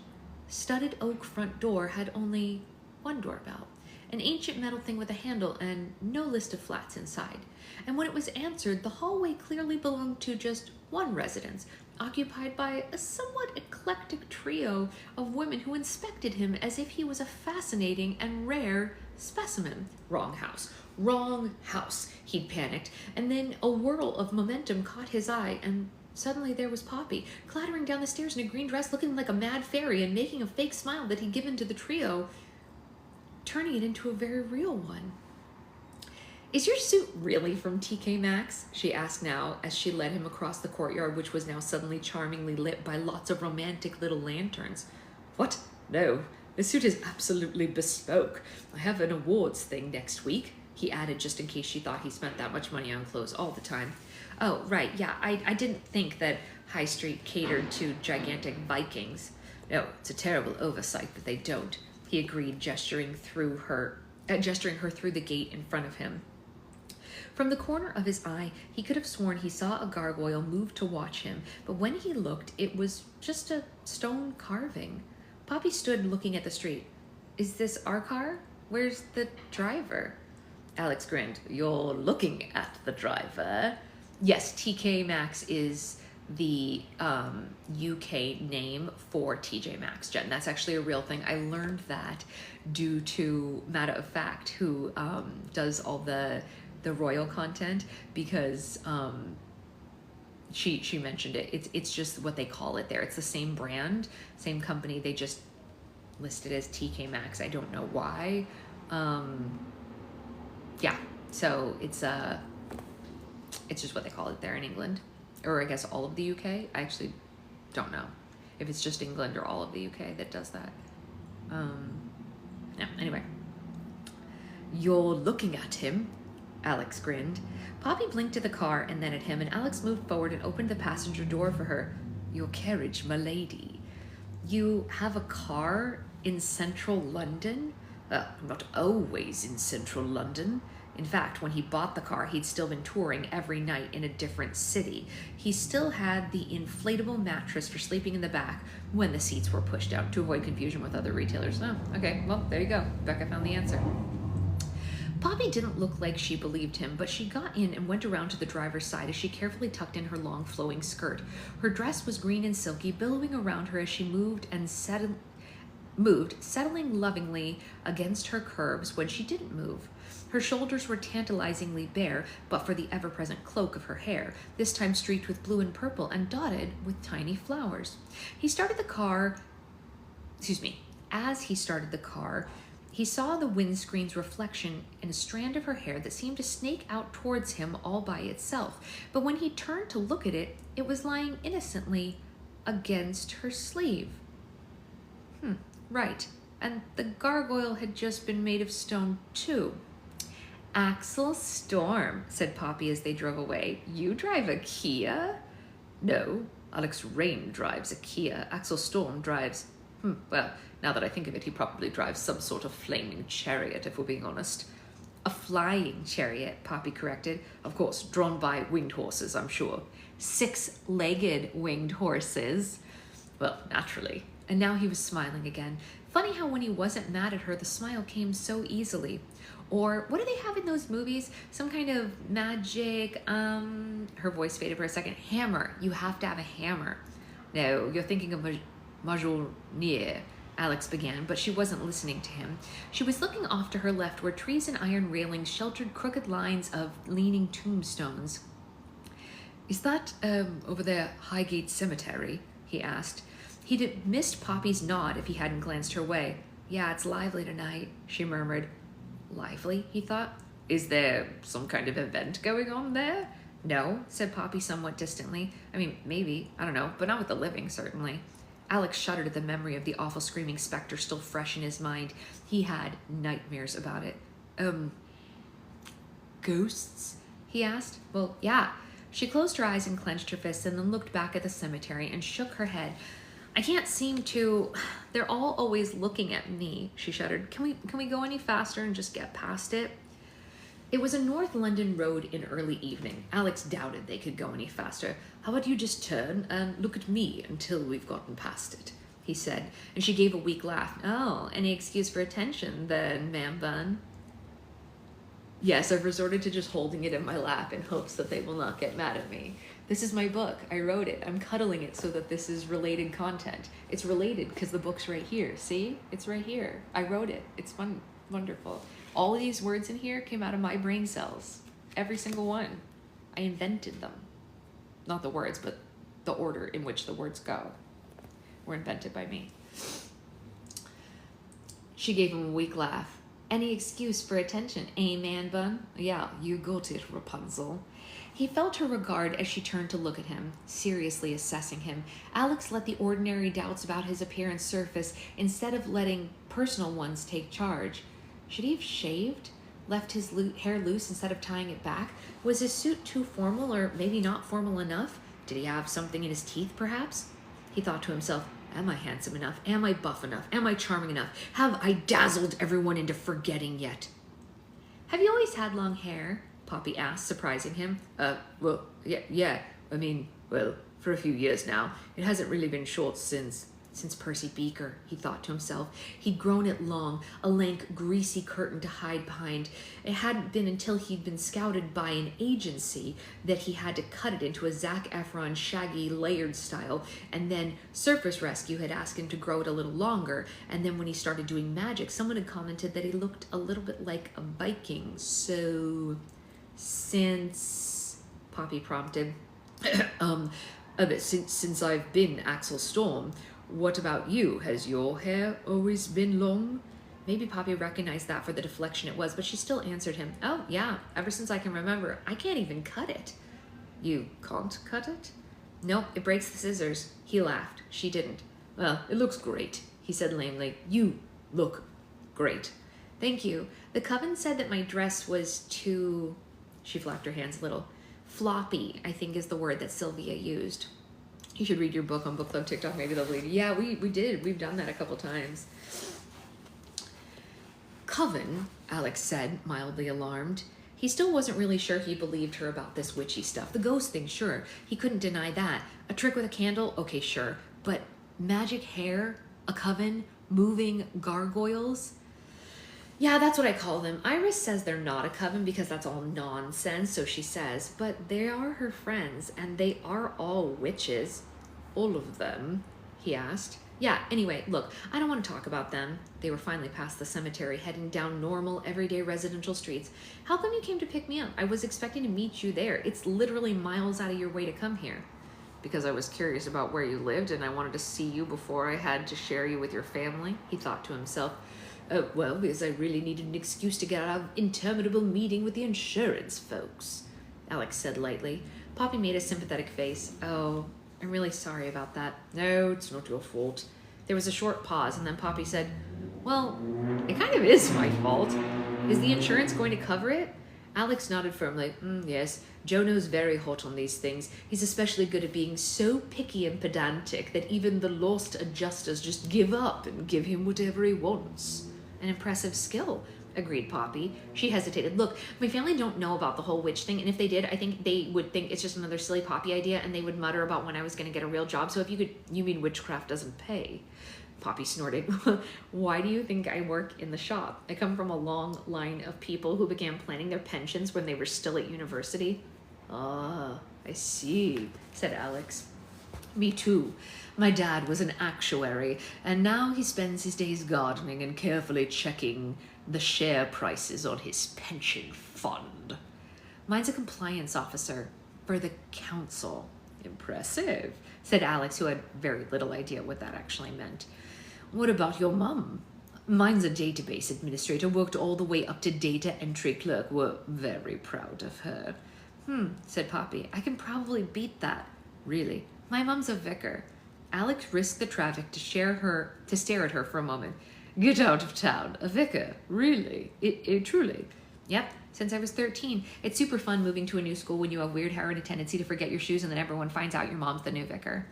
studded oak front door had only one doorbell, an ancient metal thing with a handle and no list of flats inside. And when it was answered, the hallway clearly belonged to just one residence, occupied by a somewhat eclectic trio of women who inspected him as if he was a fascinating and rare specimen. Wrong house, he'd panicked, and then a whirl of momentum caught his eye, and suddenly there was Poppy, clattering down the stairs in a green dress, looking like a mad fairy and making a fake smile that he'd given to the trio, turning it into a very real one. Is your suit really from TK Maxx? She asked now as she led him across the courtyard, which was now suddenly charmingly lit by lots of romantic little lanterns. What? No, the suit is absolutely bespoke. I have an awards thing next week, he added, just in case she thought he spent that much money on clothes all the time. Oh, right, yeah, I didn't think that High Street catered to gigantic Vikings. No, it's a terrible oversight that they don't, he agreed, gesturing her through the gate in front of him. From the corner of his eye, he could have sworn he saw a gargoyle move to watch him, but when he looked, it was just a stone carving. Poppy stood looking at the street. Is this our car? Where's the driver? Alex grinned. You're looking at the driver. Yes, TK Maxx is the UK name for TJ Maxx, Jen. That's actually a real thing. I learned that due to Matter of Fact, who does all the royal content, because she mentioned it. It's just what they call it there. It's the same brand, same company. They just list it as TK Maxx. I don't know why. Yeah, so it's just what they call it there in England, or I guess all of the UK. I actually don't know if it's just England or all of the UK that does that. Yeah, anyway. You're looking at him, Alex grinned. Poppy blinked at the car and then at him, and Alex moved forward and opened the passenger door for her. Your carriage, my lady. You have a car in central London? Well, I'm not always in central London. In fact, when he bought the car, he'd still been touring every night in a different city. He still had the inflatable mattress for sleeping in the back when the seats were pushed out to avoid confusion with other retailers. Oh, okay, well, there you go. Becca found the answer. Poppy didn't look like she believed him, but she got in and went around to the driver's side as she carefully tucked in her long flowing skirt. Her dress was green and silky, billowing around her as she moved, settling lovingly against her curves when she didn't move. Her shoulders were tantalizingly bare, but for the ever-present cloak of her hair, this time streaked with blue and purple and dotted with tiny flowers. As he started the car, he saw the windscreen's reflection in a strand of her hair that seemed to snake out towards him all by itself. But when he turned to look at it, it was lying innocently against her sleeve. Right. And the gargoyle had just been made of stone, too. Axel Storm, said Poppy as they drove away. You drive a Kia? No, Alex Rain drives a Kia. Axel Storm drives... well, now that I think of it, he probably drives some sort of flaming chariot, if we're being honest. A flying chariot, Poppy corrected. Of course, drawn by winged horses, I'm sure. 6-legged winged horses. Well, naturally. And now he was smiling again. Funny how when he wasn't mad at her, the smile came so easily. Or what do they have in those movies? Some kind of magic, her voice faded for a second. Hammer. You have to have a hammer. No, you're thinking of Mjolnir. Alex began, but she wasn't listening to him. She was looking off to her left where trees and iron railings sheltered crooked lines of leaning tombstones. Is that, over there, Highgate Cemetery? He asked. He'd have missed Poppy's nod if he hadn't glanced her way. Yeah, it's lively tonight, she murmured. Lively, he thought. Is there some kind of event going on there? No, said Poppy somewhat distantly. I mean, maybe, I don't know, but not with the living, certainly. Alex shuddered at the memory of the awful screaming specter still fresh in his mind. He had nightmares about it. Ghosts? He asked. Well, yeah. She closed her eyes and clenched her fists and then looked back at the cemetery and shook her head. I can't seem to... They're all always looking at me, she shuddered. Can we go any faster and just get past it? It was a North London road in early evening. Alex doubted they could go any faster. How about you just turn and look at me until we've gotten past it, he said, and she gave a weak laugh. Oh, any excuse for attention then, ma'am bun? Yes, I've resorted to just holding it in my lap in hopes that they will not get mad at me. This is my book. I wrote it. I'm cuddling it so that this is related content. It's related because the book's right here. See? It's right here. I wrote it. It's fun, wonderful. All of these words in here came out of my brain cells. Every single one. I invented them. Not the words, but the order in which the words go were invented by me. She gave him a weak laugh. Any excuse for attention, eh, man bun? Yeah, you got it, Rapunzel. He felt her regard as she turned to look at him, seriously assessing him. Alex let the ordinary doubts about his appearance surface instead of letting personal ones take charge. Should he have shaved? Left his hair loose instead of tying it back? Was his suit too formal or maybe not formal enough? Did he have something in his teeth, perhaps? He thought to himself, am I handsome enough? Am I buff enough? Am I charming enough? Have I dazzled everyone into forgetting yet? Have you always had long hair? Poppy asked, surprising him. Well, yeah. I mean, well, for a few years now. It hasn't really been short since Percy Beaker, he thought to himself. He'd grown it long, a lank, greasy curtain to hide behind. It hadn't been until he'd been scouted by an agency that he had to cut it into a Zac Efron shaggy, layered style, and then Surface Rescue had asked him to grow it a little longer, and then when he started doing magic, someone had commented that he looked a little bit like a Viking. So, since... Poppy prompted. Since I've been Axel Storm... What about you? Has your hair always been long? Maybe Poppy recognized that for the deflection it was, but she still answered him. Oh, yeah, ever since I can remember. I can't even cut it. You can't cut it? Nope, it breaks the scissors. He laughed. She didn't. Well, it looks great, he said lamely. You look great. Thank you. The coven said that my dress was too... She flapped her hands a little. Floppy, I think is the word that Sylvia used. You should read your book on Book Club TikTok. Maybe they'll believe you. Yeah, we did. We've done that a couple times. Coven, Alex said, mildly alarmed. He still wasn't really sure he believed her about this witchy stuff. The ghost thing, sure. He couldn't deny that. A trick with a candle? Okay, sure. But magic hair? A coven? Moving gargoyles? Yeah, that's what I call them. Iris says they're not a coven because that's all nonsense, so she says. But they are her friends, and they are all witches. All of them, he asked. Yeah, anyway, look, I don't want to talk about them. They were finally past the cemetery, heading down normal, everyday residential streets. How come you came to pick me up? I was expecting to meet you there. It's literally miles out of your way to come here. Because I was curious about where you lived, and I wanted to see you before I had to share you with your family, he thought to himself. Well, because I really needed an excuse to get out of interminable meeting with the insurance folks, Alex said lightly. Poppy made a sympathetic face. Oh, I'm really sorry about that. No, it's not your fault. There was a short pause, and then Poppy said, well, it kind of is my fault. Is the insurance going to cover it? Alex nodded firmly. Yes, Jono's very hot on these things. He's especially good at being so picky and pedantic that even the lost adjusters just give up and give him whatever he wants. An impressive skill, agreed Poppy. She hesitated. Look, my family don't know about the whole witch thing, and if they did, I think they would think it's just another silly Poppy idea, and they would mutter about when I was going to get a real job. So if you mean witchcraft doesn't pay? Poppy snorted. Why do you think I work in the shop? I come from a long line of people who began planning their pensions when they were still at university. Ah, I see, said Alex. Me too. My dad was an actuary, and now he spends his days gardening and carefully checking the share prices on his pension fund. Mine's a compliance officer for the council. Impressive, said Alex, who had very little idea what that actually meant. What about your mum? Mine's a database administrator, worked all the way up to data entry clerk. We're very proud of her. Said Poppy. I can probably beat that. Really? My mum's a vicar. Alex risked the traffic to stare at her for a moment. Get out of town. A vicar? Really? It truly? Yep. Since I was 13. It's super fun moving to a new school when you have weird hair and a tendency to forget your shoes and then everyone finds out your mom's the new vicar.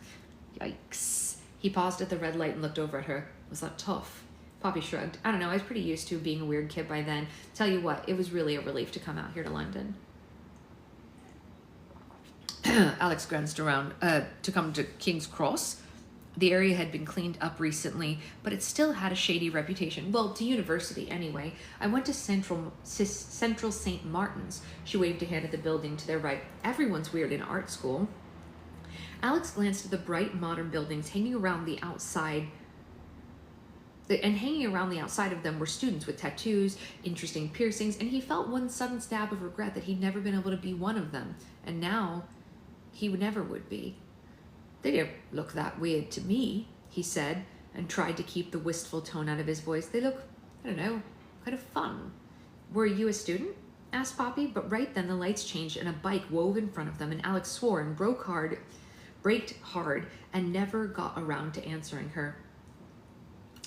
Yikes. He paused at the red light and looked over at her. Was that tough? Poppy shrugged. I don't know. I was pretty used to being a weird kid by then. Tell you what, it was really a relief to come out here to London. Alex glanced around to come to King's Cross. The area had been cleaned up recently, but it still had a shady reputation. Well, to university anyway. I went to Central St. Martin's. She waved a hand at the building to their right. Everyone's weird in art school. Alex glanced at the bright modern buildings hanging around the outside. And hanging around the outside of them were students with tattoos, interesting piercings, and he felt one sudden stab of regret that he'd never been able to be one of them. And now, he never would be. They didn't look that weird to me, he said, and tried to keep the wistful tone out of his voice. They look, I don't know, kind of fun. Were you a student? Asked Poppy, but right then the lights changed and a bike wove in front of them, and Alex swore and braked hard, and never got around to answering her.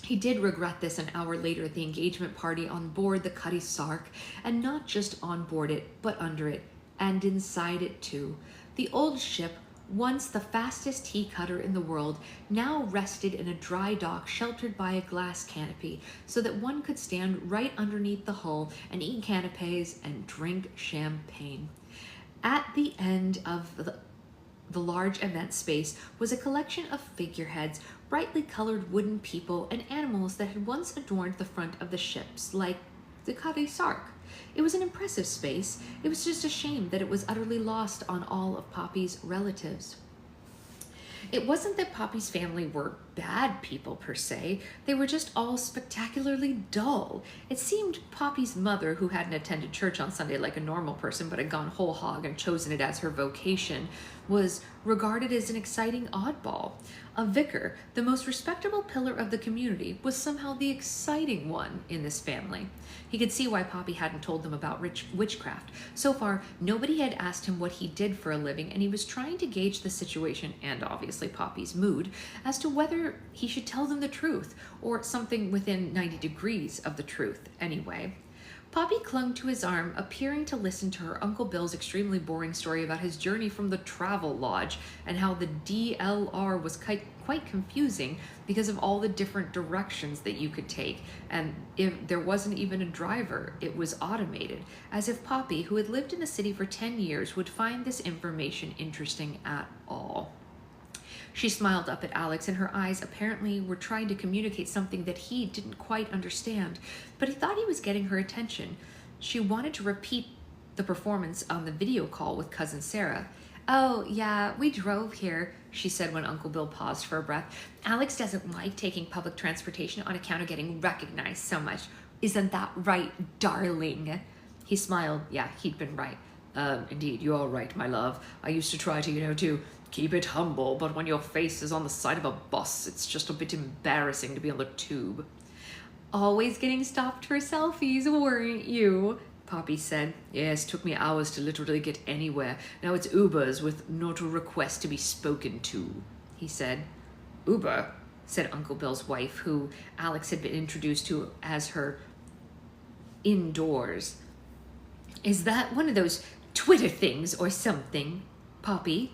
He did regret this an hour later at the engagement party on board the Cutty Sark, and not just on board it, but under it, and inside it too. The old ship, once the fastest tea cutter in the world, now rested in a dry dock sheltered by a glass canopy, so that one could stand right underneath the hull and eat canapes and drink champagne. At the end of the large event space was a collection of figureheads, brightly colored wooden people, and animals that had once adorned the front of the ships, like the Cutty Sark. It was an impressive space. It was just a shame that it was utterly lost on all of Poppy's relatives. It wasn't that Poppy's family were bad people per se. They were just all spectacularly dull. It seemed Poppy's mother, who hadn't attended church on Sunday like a normal person but had gone whole hog and chosen it as her vocation, was regarded as an exciting oddball. A vicar, the most respectable pillar of the community, was somehow the exciting one in this family. He could see why Poppy hadn't told them about witchcraft. So far, nobody had asked him what he did for a living, and he was trying to gauge the situation, and obviously Poppy's mood, as to whether he should tell them the truth, or something within 90 degrees of the truth, anyway. Poppy clung to his arm, appearing to listen to her Uncle Bill's extremely boring story about his journey from the Travel Lodge and how the DLR was quite confusing because of all the different directions that you could take. And if there wasn't even a driver, it was automated, as if Poppy, who had lived in the city for 10 years, would find this information interesting at all. She smiled up at Alex, and her eyes apparently were trying to communicate something that he didn't quite understand, but he thought he was getting her attention. She wanted to repeat the performance on the video call with Cousin Sarah. Oh, yeah, we drove here, she said when Uncle Bill paused for a breath. Alex doesn't like taking public transportation on account of getting recognized so much. Isn't that right, darling? He smiled. Yeah, he'd been right. Indeed, you're right, my love. I used to try to keep it humble, but when your face is on the side of a bus, it's just a bit embarrassing to be on the tube. Always getting stopped for selfies, weren't you? Poppy said. Yes, took me hours to literally get anywhere. Now it's Ubers with not a request to be spoken to, he said. Uber, said Uncle Bill's wife, who Alex had been introduced to as her indoors. Is that one of those Twitter things or something, Poppy?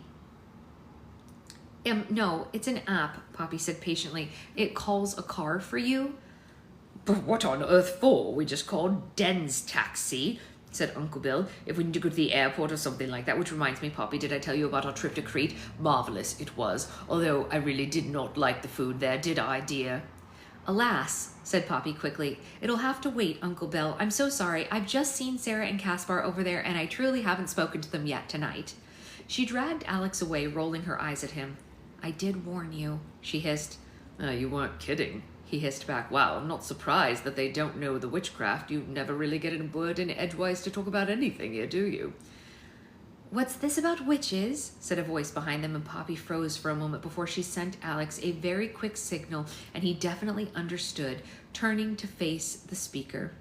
No, it's an app, Poppy said patiently. It calls a car for you. But what on earth for? We just called Den's taxi, said Uncle Bill. If we need to go to the airport or something like that. Which reminds me, Poppy, did I tell you about our trip to Crete? Marvelous it was, although I really did not like the food there, did I, dear? Alas, said Poppy quickly, it'll have to wait, Uncle Bill. I'm so sorry. I've just seen Sarah and Caspar over there, and I truly haven't spoken to them yet tonight. She dragged Alex away, rolling her eyes at him. I did warn you, she hissed. You weren't kidding, he hissed back. Wow, I'm not surprised that they don't know the witchcraft. You never really get a word in edgewise to talk about anything here, do you? What's this about witches? Said a voice behind them, and Poppy froze for a moment before she sent Alex a very quick signal, and he definitely understood, turning to face the speaker.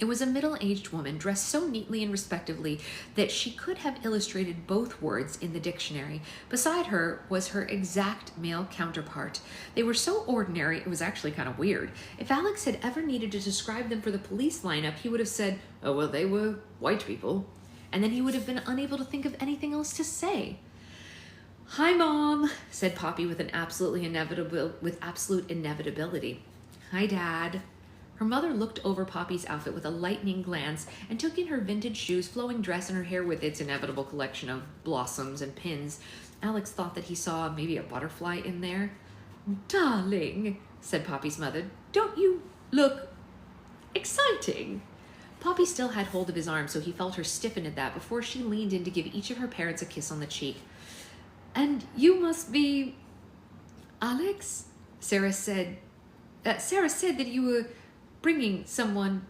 It was a middle-aged woman dressed so neatly and respectably that she could have illustrated both words in the dictionary. Beside her was her exact male counterpart. They were so ordinary, it was actually kind of weird. If Alex had ever needed to describe them for the police lineup, he would have said, oh, well, they were white people. And then he would have been unable to think of anything else to say. Hi, Mom, said Poppy with absolute inevitability. Hi, Dad. Her mother looked over Poppy's outfit with a lightning glance and took in her vintage shoes, flowing dress, and her hair with its inevitable collection of blossoms and pins. Alex thought that he saw maybe a butterfly in there. Darling, said Poppy's mother, don't you look exciting? Poppy still had hold of his arm, so he felt her stiffen at that before she leaned in to give each of her parents a kiss on the cheek. And you must be Alex? Sarah said that you were bringing someone.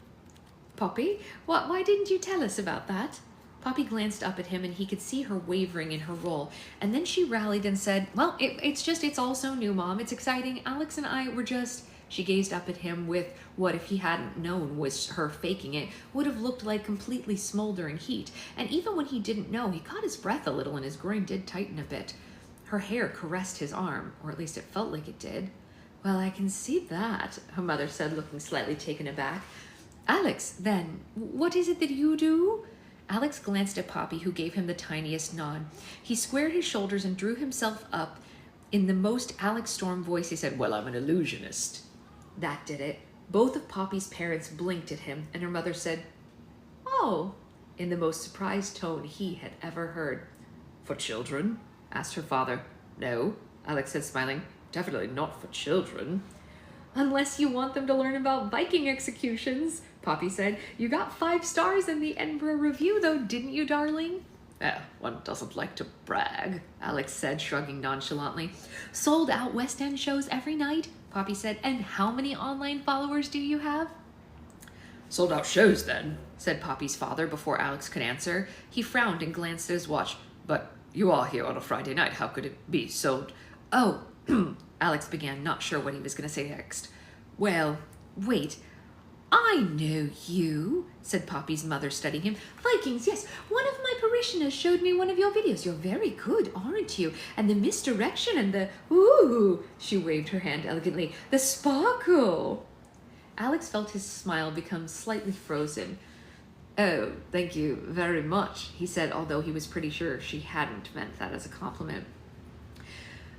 Poppy, why didn't you tell us about that? Poppy glanced up at him, and he could see her wavering in her role. And then she rallied and said, well, it's all so new, Mom. It's exciting. Alex and I were just... She gazed up at him with what, if he hadn't known was her faking it, would have looked like completely smoldering heat. And even when he didn't know, he caught his breath a little and his groin did tighten a bit. Her hair caressed his arm, or at least it felt like it did. Well, I can see that, her mother said, looking slightly taken aback. Alex, then, what is it that you do? Alex glanced at Poppy, who gave him the tiniest nod. He squared his shoulders and drew himself up. In the most Alex Storm voice, he said, well, I'm an illusionist. That did it. Both of Poppy's parents blinked at him, and her mother said, oh, in the most surprised tone he had ever heard. For children? Asked her father. No, Alex said, smiling. Definitely not for children. Unless you want them to learn about Viking executions, Poppy said. You got 5 stars in the Edinburgh Review, though, didn't you, darling? One doesn't like to brag, Alex said, shrugging nonchalantly. Sold out West End shows every night, Poppy said. And how many online followers do you have? Sold out shows, then, said Poppy's father before Alex could answer. He frowned and glanced at his watch. But you are here on a Friday night. How could it be sold? Oh, Alex began, not sure what he was going to say next. Well, wait. I know you, said Poppy's mother, studying him. Vikings, yes. One of my parishioners showed me one of your videos. You're very good, aren't you? And the misdirection and the, ooh, she waved her hand elegantly, the sparkle. Alex felt his smile become slightly frozen. Oh, thank you very much, he said, although he was pretty sure she hadn't meant that as a compliment.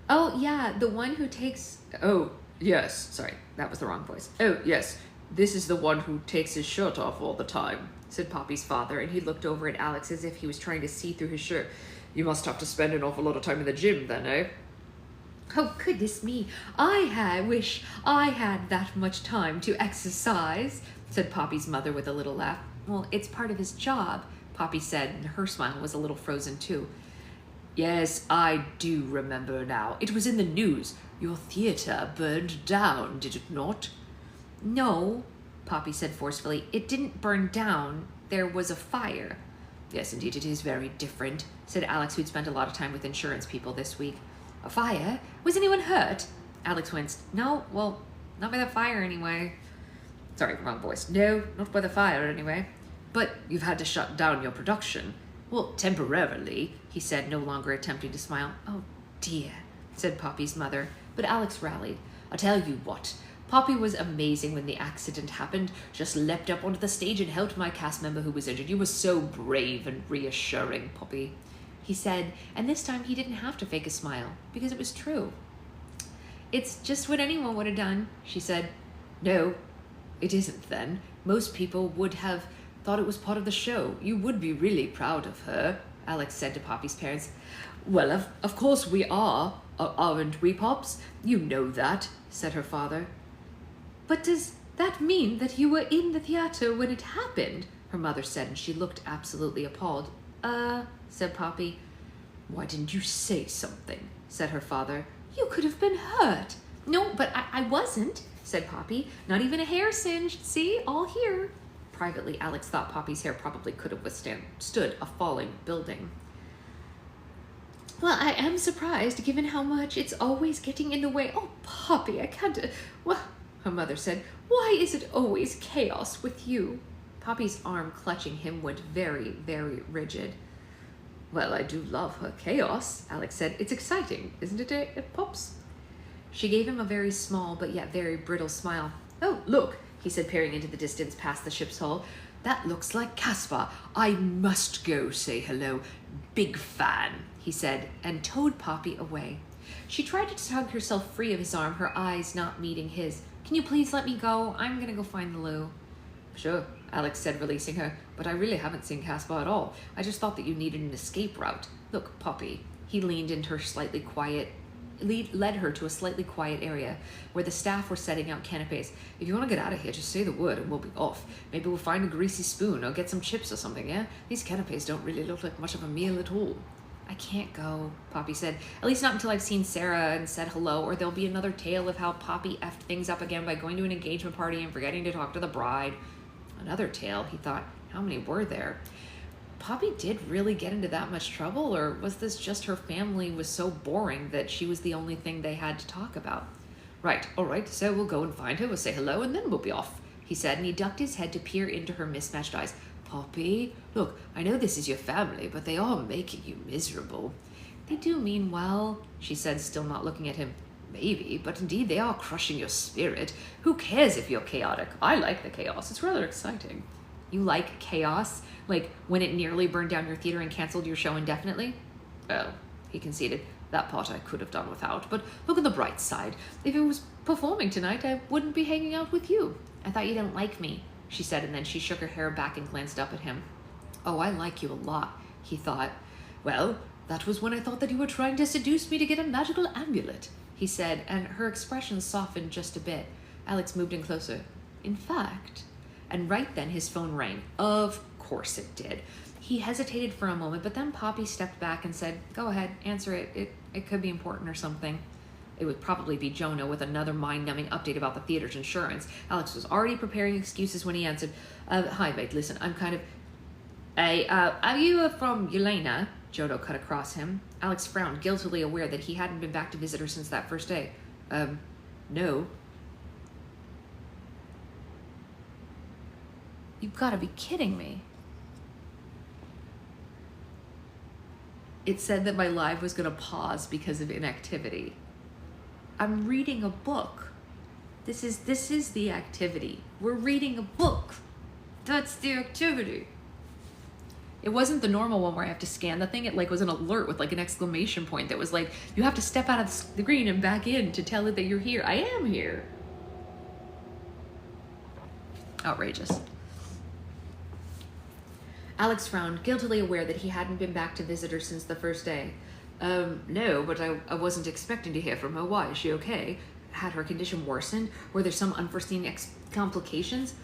Oh, yeah, the one who takes... Oh, yes, sorry, that was the wrong voice. Oh, yes. This is the one who takes his shirt off all the time, said Poppy's father, and he looked over at Alex as if he was trying to see through his shirt. You must have to spend an awful lot of time in the gym then, eh? Oh, goodness me. I wish I had that much time to exercise, said Poppy's mother with a little laugh. Well, it's part of his job, Poppy said, and her smile was a little frozen too. Yes, I do remember now. It was in the news. Your theatre burned down, did it not? No, Poppy said forcefully. It didn't burn down. There was a fire. Yes, indeed, it is very different, said Alex, who'd spent a lot of time with insurance people this week. A fire? Was anyone hurt? Alex winced. No, well, not by the fire anyway. Sorry, wrong voice. No, not by the fire anyway. But you've had to shut down your production. Well, temporarily, he said, no longer attempting to smile. Oh, dear, said Poppy's mother. But Alex rallied. I'll tell you what. Poppy was amazing when the accident happened. Just leapt up onto the stage and helped my cast member who was injured. You were so brave and reassuring, Poppy, he said, and this time he didn't have to fake a smile, because it was true. It's just what anyone would have done, she said. No, it isn't then. Most people would have thought it was part of the show. You would be really proud of her, Alex said to Poppy's parents. Well, of course we are, aren't we, Pops? You know that, said her father. But does that mean that you were in the theater when it happened? Her mother said, and she looked absolutely appalled. Said Poppy. Why didn't you say something? said her father. You could have been hurt. No, but I wasn't, said Poppy. Not even a hair singed. See, all here. Privately, Alex thought Poppy's hair probably could have withstood a falling building. Well, I am surprised, given how much it's always getting in the way. Oh, Poppy, I can't... Well, her mother said, why is it always chaos with you? Poppy's arm clutching him went very, very rigid. Well, I do love her chaos, Alex said. It's exciting, isn't it, Pops? She gave him a very small but yet very brittle smile. Oh, look, he said, peering into the distance past the ship's hull. That looks like Caspar. I must go say hello. Big fan, he said, and towed Poppy away. She tried to tug herself free of his arm, her eyes not meeting his. Can you please let me go? I'm going to go find the loo. Sure, Alex said, releasing her, but I really haven't seen Caspar at all. I just thought that you needed an escape route. Look, Poppy. He leaned into her led her to a slightly quiet area where the staff were setting out canapes. If you want to get out of here, just say the word and we'll be off. Maybe we'll find a greasy spoon or get some chips or something, yeah? These canapes don't really look like much of a meal at all. I can't go, Poppy said. At least not until I've seen Sarah and said hello, or there'll be another tale of how Poppy effed things up again by going to an engagement party and forgetting to talk to the bride. Another tale, he thought. How many were there? Poppy did really get into that much trouble, or was this just her family was so boring that she was the only thing they had to talk about? Right, all right, so we'll go and find her, we'll say hello, and then we'll be off, he said, and he ducked his head to peer into her mismatched eyes. Poppy, look, I know this is your family, but they are making you miserable. They do mean well, she said, still not looking at him. Maybe, but indeed they are crushing your spirit. Who cares if you're chaotic? I like the chaos. It's rather exciting. You like chaos? Like when it nearly burned down your theater and canceled your show indefinitely? Well, he conceded. That part I could have done without. But look on the bright side. If it was performing tonight, I wouldn't be hanging out with you. I thought you didn't like me, she said, and then she shook her hair back and glanced up at him. Oh, I like you a lot, he thought. Well, that was when I thought that you were trying to seduce me to get a magical amulet, he said, and her expression softened just a bit. Alex moved in closer. In fact, and right then his phone rang. Of course it did. He hesitated for a moment, but then Poppy stepped back and said, go ahead, answer it. It could be important or something. It would probably be Jonah with another mind-numbing update about the theater's insurance. Alex was already preparing excuses when he answered. Hi, mate, listen, I'm kind of... Hey, are you from Yelena? Jodo cut across him. Alex frowned, guiltily aware that he hadn't been back to visit her since that first day. No. You've got to be kidding me. It said that my live was going to pause because of inactivity. I'm reading a book. This is the activity. We're reading a book. That's the activity. It wasn't the normal one where I have to scan the thing. It like was an alert with like an exclamation point that was like, you have to step out of the screen and back in to tell it that you're here. I am here. Outrageous. Alex frowned, guiltily aware that he hadn't been back to visit her since the first day. No, but I wasn't expecting to hear from her. Why? Is she okay? Had her condition worsened? Were there some unforeseen complications?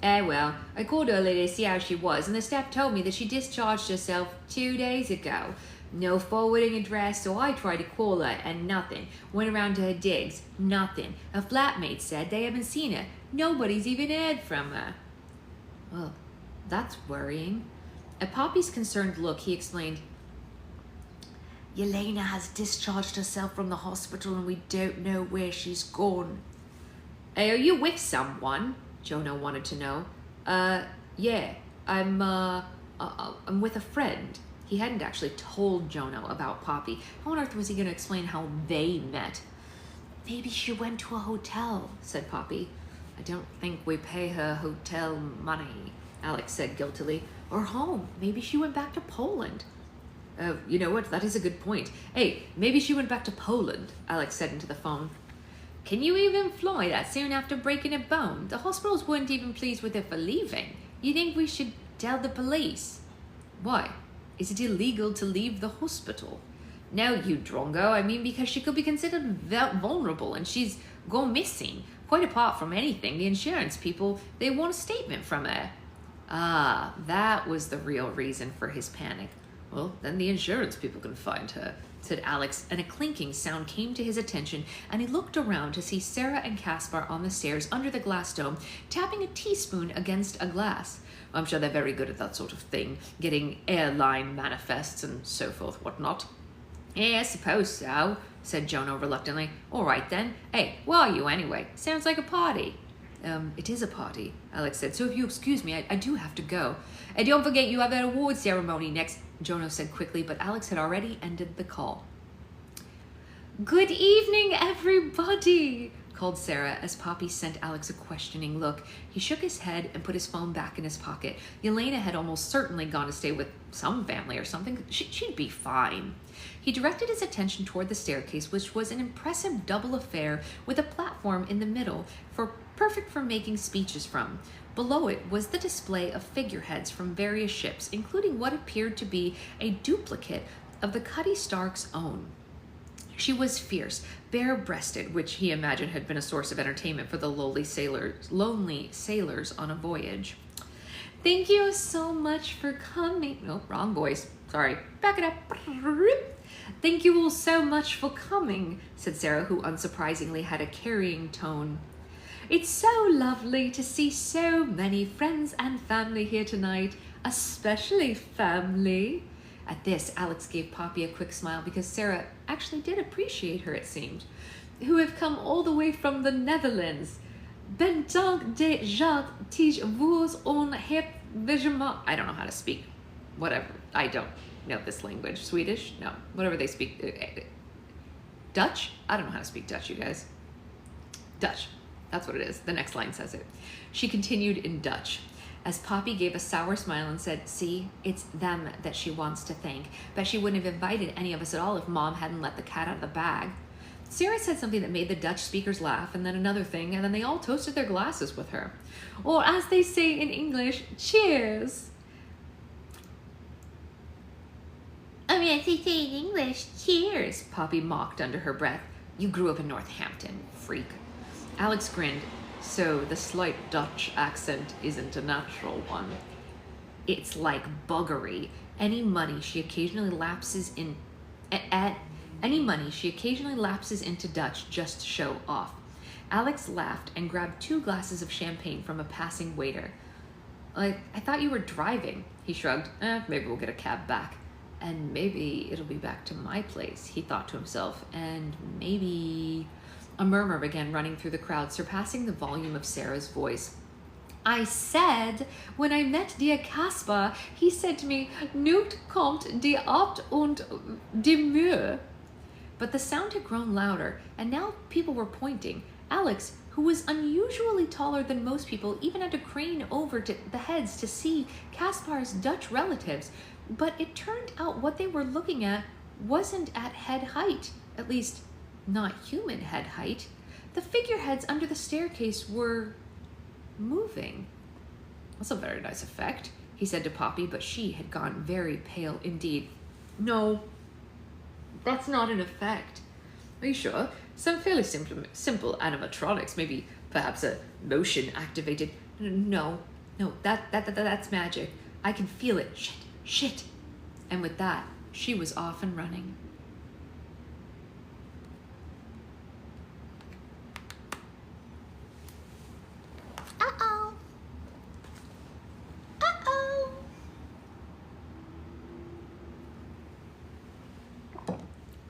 Well, I called earlier to see how she was, and the staff told me that she discharged herself 2 days ago. No forwarding address, so I tried to call her, and nothing. Went around to her digs, nothing. Her flatmate said they haven't seen her. Nobody's even heard from her. Well, that's worrying. At Poppy's concerned look, he explained, Yelena has discharged herself from the hospital and we don't know where she's gone. Hey, are you with someone? Jonah wanted to know. Yeah, I'm with a friend. He hadn't actually told Jonah about Poppy. How on earth was he going to explain how they met? Maybe she went to a hotel, said Poppy. I don't think we pay her hotel money, Alex said guiltily. Or home. Maybe she went back to Poland. You know what? That is a good point. Hey, maybe she went back to Poland, Alex said into the phone. Can you even fly that soon after breaking a bone? The hospitals weren't even pleased with her for leaving. You think we should tell the police? Why? Is it illegal to leave the hospital? No, you drongo. I mean, because she could be considered vulnerable and she's gone missing. Quite apart from anything, the insurance people, they want a statement from her. Ah, that was the real reason for his panic. Well, then the insurance people can find her. said Alex, and a clinking sound came to his attention, and he looked around to see Sarah and Caspar on the stairs under the glass dome, tapping a teaspoon against a glass. I'm sure they're very good at that sort of thing, getting airline manifests and so forth, whatnot. Yeah, I suppose so, said Jonah reluctantly. All right then. Hey, where are you anyway? Sounds like a party. It is a party, Alex said, so if you excuse me, I do have to go. And don't forget you have that award ceremony next, Jonah said quickly, but Alex had already ended the call. Good evening, everybody, called Sarah as Poppy sent Alex a questioning look. He shook his head and put his phone back in his pocket. Yelena had almost certainly gone to stay with some family or something. She'd be fine. He directed his attention toward the staircase, which was an impressive double affair with a platform in the middle, perfect for making speeches from. Below it was the display of figureheads from various ships, including what appeared to be a duplicate of the Cutty Stark's own. She was fierce, bare-breasted, which he imagined had been a source of entertainment for the lonely sailors on a voyage. Thank you so much for coming. No, wrong voice. Sorry. Back it up. Thank you all so much for coming, said Sarah, who unsurprisingly had a carrying tone. It's so lovely to see so many friends and family here tonight, especially family. At this, Alex gave Poppy a quick smile because Sarah actually did appreciate her, it seemed, who have come all the way from the Netherlands. Ben dank de Jacques tige woers on heb vegement. I don't know how to speak. Whatever. I don't know this language. Swedish? No. Whatever they speak. Dutch? I don't know how to speak Dutch, you guys. Dutch. That's what it is. The next line says it. She continued in Dutch, as Poppy gave a sour smile and said, see, it's them that she wants to thank. Bet she wouldn't have invited any of us at all if Mom hadn't let the cat out of the bag. Sarah said something that made the Dutch speakers laugh, and then another thing, and then they all toasted their glasses with her. Or as they say in English, cheers. As they say in English, cheers, Poppy mocked under her breath. You grew up in Northampton, freak. Alex grinned. So the slight Dutch accent isn't a natural one. It's like buggery. Any money she occasionally lapses into Dutch just to show off. Alex laughed and grabbed 2 glasses of champagne from a passing waiter. I thought you were driving, he shrugged. Maybe we'll get a cab back. And maybe it'll be back to my place, he thought to himself. And maybe... A murmur began running through the crowd, surpassing the volume of Sarah's voice. I said, when I met dear Caspar, he said to me, Nicht kommt die Abt und die Mühe. But the sound had grown louder, and now people were pointing. Alex, who was unusually taller than most people, even had to crane over to the heads to see Caspar's Dutch relatives. But it turned out what they were looking at wasn't at head height, at least not human head height. The figureheads under the staircase were moving. That's a very nice effect, he said to Poppy, but she had gone very pale indeed. No, that's not an effect. Are you sure? Some fairly simple animatronics, maybe perhaps a motion activated. No, that's magic. I can feel it. Shit. And with that, she was off and running.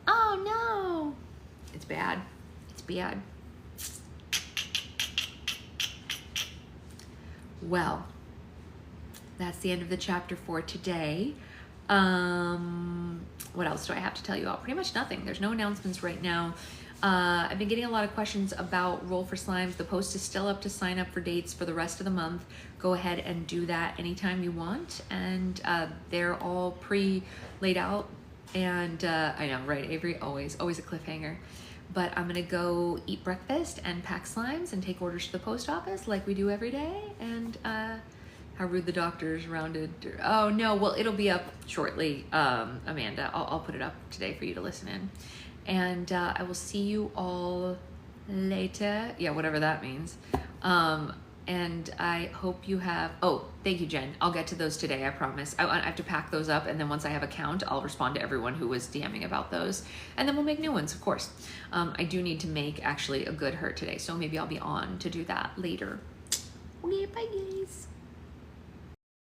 Oh no! It's bad. It's bad. Well, that's the end of the chapter for today. What else do I have to tell you about? Pretty much nothing. There's no announcements right now. I've been getting a lot of questions about Roll for Slimes. The post is still up to sign up for dates for the rest of the month. Go ahead and do that anytime you want. And they're all pre-laid out. And I know, right, Avery? Always a cliffhanger. But I'm gonna go eat breakfast and pack slimes and take orders to the post office like we do every day. And how rude the doctor's rounded. Oh no, well, it'll be up shortly, Amanda. I'll put it up today for you to listen in. And I will see you all later. Yeah, whatever that means. And I hope you have, oh, thank you, Jen. I'll get to those today, I promise. I have to pack those up, and then once I have a count, I'll respond to everyone who was DMing about those. And then we'll make new ones, of course. I do need to make actually a good hurt today, so maybe I'll be on to do that later. Okay, bye guys.